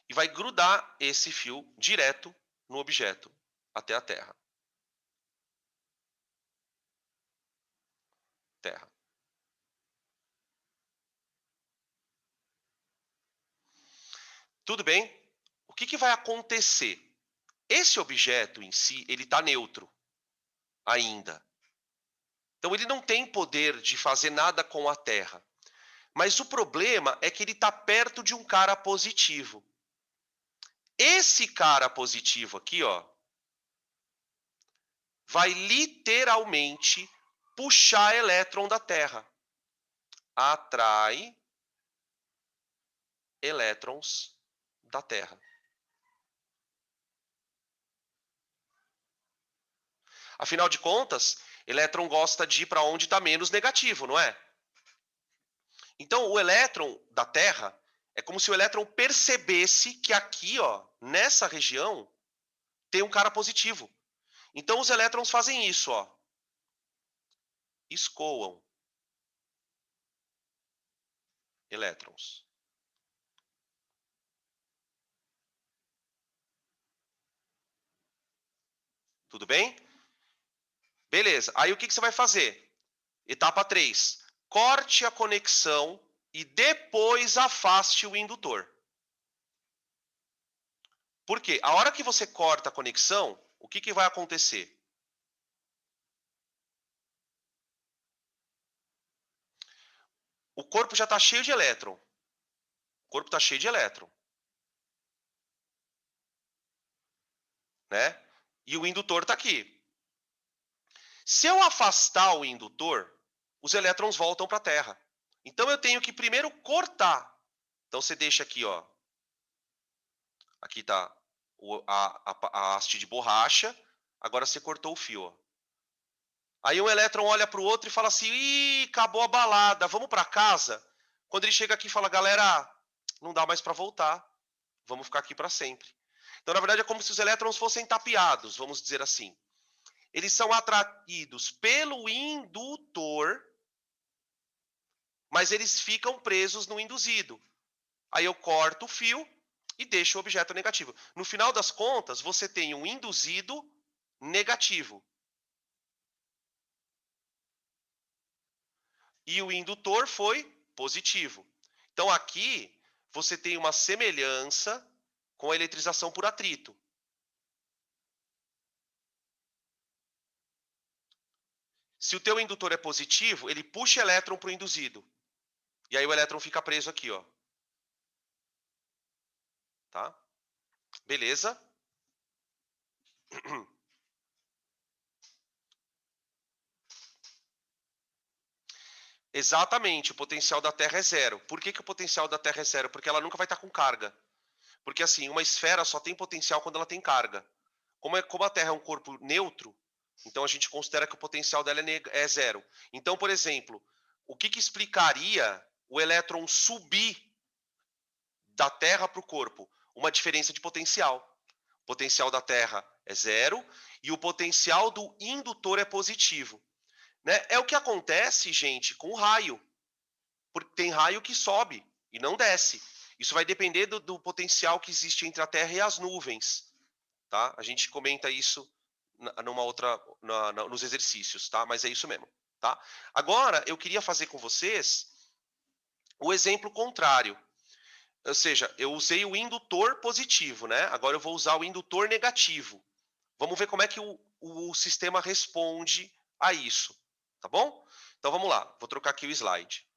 Speaker 1: e vai grudar esse fio direto no objeto até a terra. Terra. Tudo bem? O que vai acontecer? Esse objeto em si, ele está neutro ainda. Então ele não tem poder de fazer nada com a Terra. Mas o problema é que ele está perto de um cara positivo. Esse cara positivo aqui, ó, vai literalmente puxar elétron da Terra. Atrai elétrons da Terra. Afinal de contas, elétron gosta de ir para onde está menos negativo, não é? Então, o elétron da Terra é como se o elétron percebesse que aqui, ó, nessa região, tem um cara positivo. Então, os elétrons fazem isso, ó. Escoam elétrons. Tudo bem? Beleza. Aí o que você vai fazer? Etapa 3. Corte a conexão e depois afaste o indutor. Por quê? A hora que você corta a conexão, o que vai acontecer? O corpo já está cheio de elétron. O corpo está cheio de elétron. Né? E o indutor está aqui. Se eu afastar o indutor, os elétrons voltam para a Terra. Então eu tenho que primeiro cortar. Então você deixa aqui, ó. Aqui está a haste de borracha. Agora você cortou o fio, ó. Aí um elétron olha para o outro e fala assim: ih, acabou a balada, vamos para casa? Quando ele chega aqui e fala: galera, não dá mais para voltar, vamos ficar aqui para sempre. Então, na verdade, é como se os elétrons fossem tapeados, vamos dizer assim. Eles são atraídos pelo indutor, mas eles ficam presos no induzido. Aí eu corto o fio e deixo o objeto negativo. No final das contas, você tem um induzido negativo. E o indutor foi positivo. Então aqui você tem uma semelhança com a eletrização por atrito. Se o teu indutor é positivo, ele puxa elétron para o induzido. E aí o elétron fica preso aqui, ó. Tá? Beleza? Exatamente, o potencial da Terra é zero. Por que o potencial da Terra é zero? Porque ela nunca vai estar com carga. Porque assim, uma esfera só tem potencial quando ela tem carga. Como a Terra é um corpo neutro, então a gente considera que o potencial dela é zero. Então, por exemplo, o que explicaria o elétron subir da Terra para o corpo? Uma diferença de potencial. O potencial da Terra é zero e o potencial do indutor é positivo. Né? É o que acontece, gente, com o raio. Porque tem raio que sobe e não desce. Isso vai depender do potencial que existe entre a Terra e as nuvens. Tá? A gente comenta isso numa outra, nos exercícios, tá? Mas é isso mesmo. Tá? Agora, eu queria fazer com vocês o exemplo contrário. Ou seja, eu usei o indutor positivo, né? Agora eu vou usar o indutor negativo. Vamos ver como é que o sistema responde a isso, tá bom? Então vamos lá, vou trocar aqui o slide.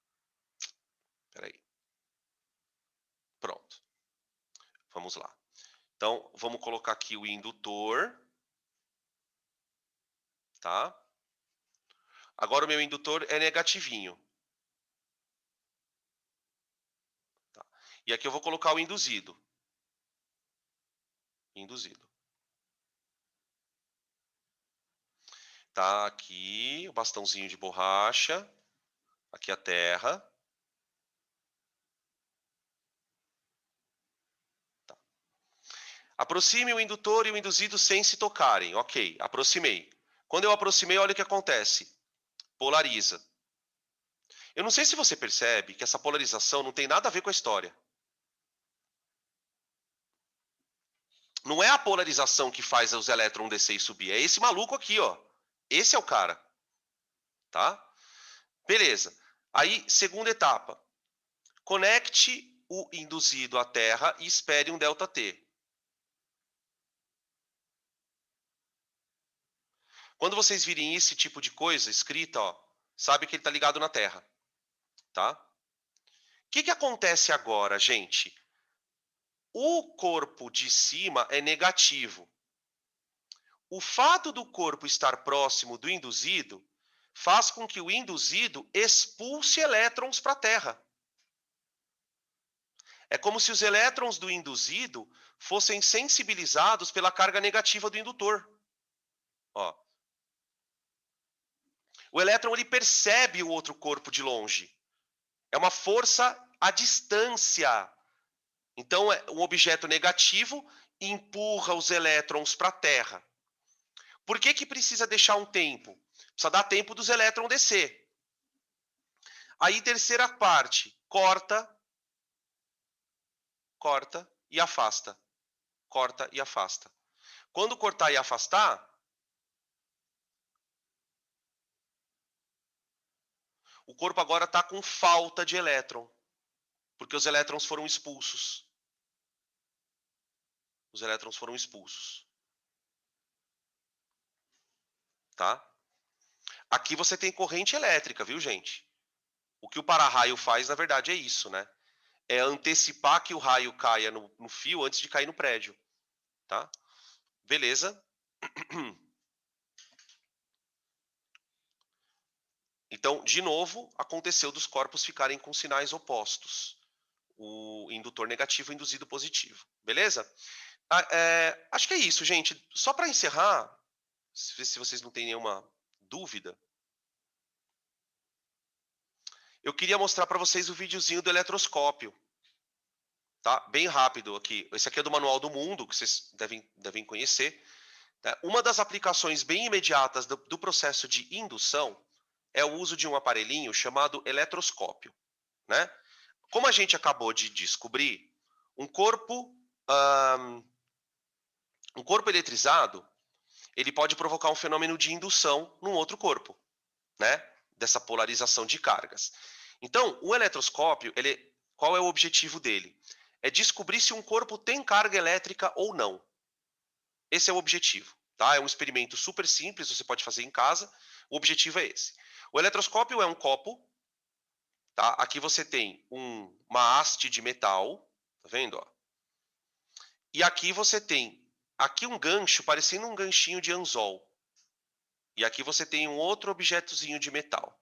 Speaker 1: Espera aí. Pronto. Vamos lá. Então, vamos colocar aqui o indutor. Tá? Agora o meu indutor é negativinho. Tá? E aqui eu vou colocar o induzido. Induzido. Tá aqui o bastãozinho de borracha. Aqui a terra. Tá. Aproxime o indutor e o induzido sem se tocarem. Ok, aproximei. Quando eu aproximei, olha o que acontece. Polariza. Eu não sei se você percebe que essa polarização não tem nada a ver com a história. Não é a polarização que faz os elétrons descer e subir. É esse maluco aqui, ó. Esse é o cara. Tá? Beleza. Aí, segunda etapa. Conecte o induzido à Terra e espere um ΔT. Quando vocês virem esse tipo de coisa escrita, ó, sabe que ele está ligado na Terra. Tá? O que acontece agora, gente? O corpo de cima é negativo. O fato do corpo estar próximo do induzido faz com que o induzido expulse elétrons para a Terra. É como se os elétrons do induzido fossem sensibilizados pela carga negativa do indutor. Ó. O elétron ele percebe o outro corpo de longe. É uma força à distância. Então, um objeto negativo empurra os elétrons para a Terra. Por que precisa deixar um tempo? Precisa dar tempo dos elétrons descer. Aí, terceira parte, corta e afasta. Corta e afasta. Quando cortar e afastar, o corpo agora está com falta de elétron, porque os elétrons foram expulsos. Os elétrons foram expulsos. Tá? Aqui você tem corrente elétrica, viu, gente? O que o para-raio faz, na verdade, é isso, né? É antecipar que o raio caia no fio antes de cair no prédio. Tá? Beleza? Então, de novo, aconteceu dos corpos ficarem com sinais opostos. O indutor negativo e o induzido positivo. Beleza? Acho que é isso, gente. Só para encerrar, se vocês não têm nenhuma dúvida, eu queria mostrar para vocês o videozinho do eletroscópio. Tá? Bem rápido aqui. Esse aqui é do Manual do Mundo, que vocês devem conhecer. Tá? Uma das aplicações bem imediatas do processo de indução é o uso de um aparelhinho chamado eletroscópio. Né? Como a gente acabou de descobrir, um corpo eletrizado, ele pode provocar um fenômeno de indução num outro corpo, né? Dessa polarização de cargas. Então, o eletroscópio, qual é o objetivo dele? É descobrir se um corpo tem carga elétrica ou não. Esse é o objetivo. Tá? É um experimento super simples, você pode fazer em casa. O objetivo é esse. O eletroscópio é um copo. Tá? Aqui você tem uma haste de metal. Tá vendo? Ó? E aqui você tem um gancho, parecendo um ganchinho de anzol. E aqui você tem um outro objetozinho de metal.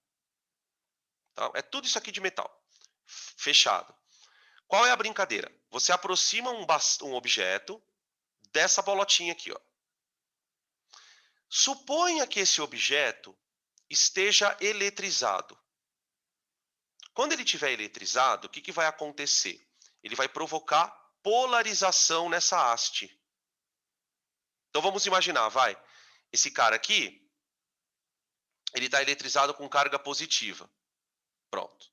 Speaker 1: Tá? É tudo isso aqui de metal. Fechado. Qual é a brincadeira? Você aproxima um objeto dessa bolotinha aqui. Ó. Suponha que esse objeto esteja eletrizado. Quando ele estiver eletrizado, o que vai acontecer? Ele vai provocar polarização nessa haste. Então vamos imaginar, vai. Esse cara aqui, ele está eletrizado com carga positiva. Pronto.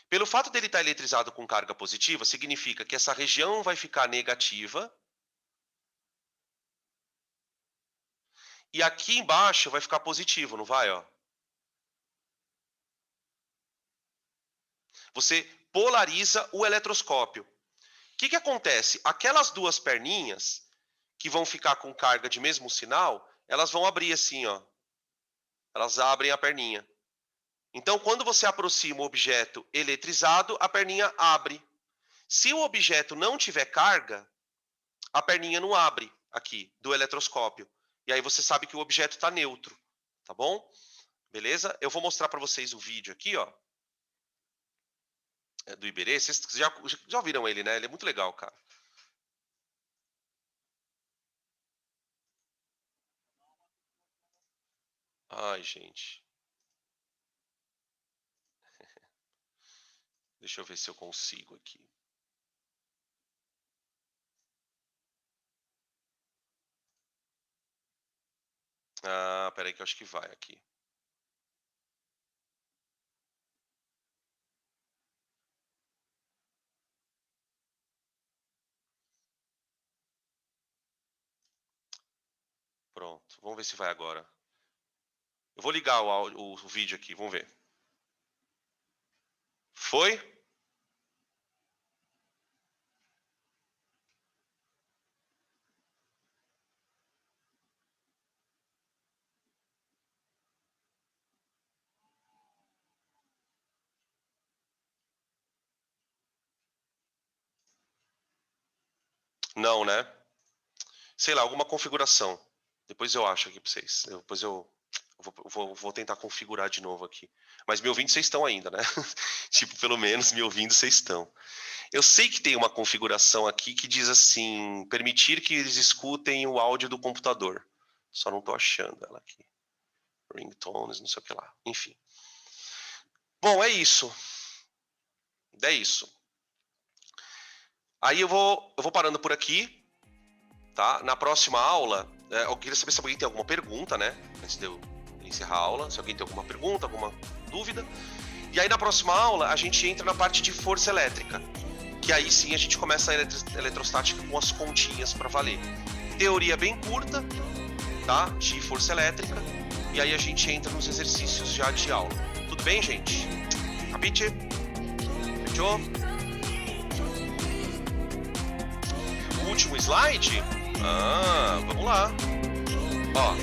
Speaker 1: Pelo fato dele estar eletrizado com carga positiva, significa que essa região vai ficar negativa. E aqui embaixo vai ficar positivo, não vai? Ó? Você polariza o eletroscópio. O que acontece? Aquelas duas perninhas que vão ficar com carga de mesmo sinal, elas vão abrir assim, ó. Elas abrem a perninha. Então, quando você aproxima o objeto eletrizado, a perninha abre. Se o objeto não tiver carga, a perninha não abre aqui do eletroscópio. E aí você sabe que o objeto está neutro, tá bom? Beleza? Eu vou mostrar para vocês o vídeo aqui, ó. Do Iberê. Vocês já viram ele, né? Ele é muito legal, cara. Ai, gente. Deixa eu ver se eu consigo aqui. Ah, peraí que eu acho que vai aqui. Pronto, vamos ver se vai agora. Eu vou ligar o vídeo aqui, vamos ver. Foi? Não, né? Sei lá, alguma configuração. Depois eu acho aqui para vocês. Depois eu vou tentar configurar de novo aqui. Mas me ouvindo vocês estão ainda, né? Tipo, pelo menos me ouvindo vocês estão. Eu sei que tem uma configuração aqui que diz assim, permitir que eles escutem o áudio do computador. Só não tô achando ela aqui. Ringtones, não sei o que lá. Enfim. Bom, é isso. É isso. Aí eu vou parando por aqui, tá? Na próxima aula, eu queria saber se alguém tem alguma pergunta, né? Antes de eu encerrar a aula, se alguém tem alguma pergunta, alguma dúvida. E aí na próxima aula a gente entra na parte de força elétrica, que aí sim a gente começa a eletrostática com as continhas para valer. Teoria bem curta, tá? De força elétrica, e aí a gente entra nos exercícios já de aula. Tudo bem, gente? Capite? Fechou? O último slide? Vamos lá. Ó,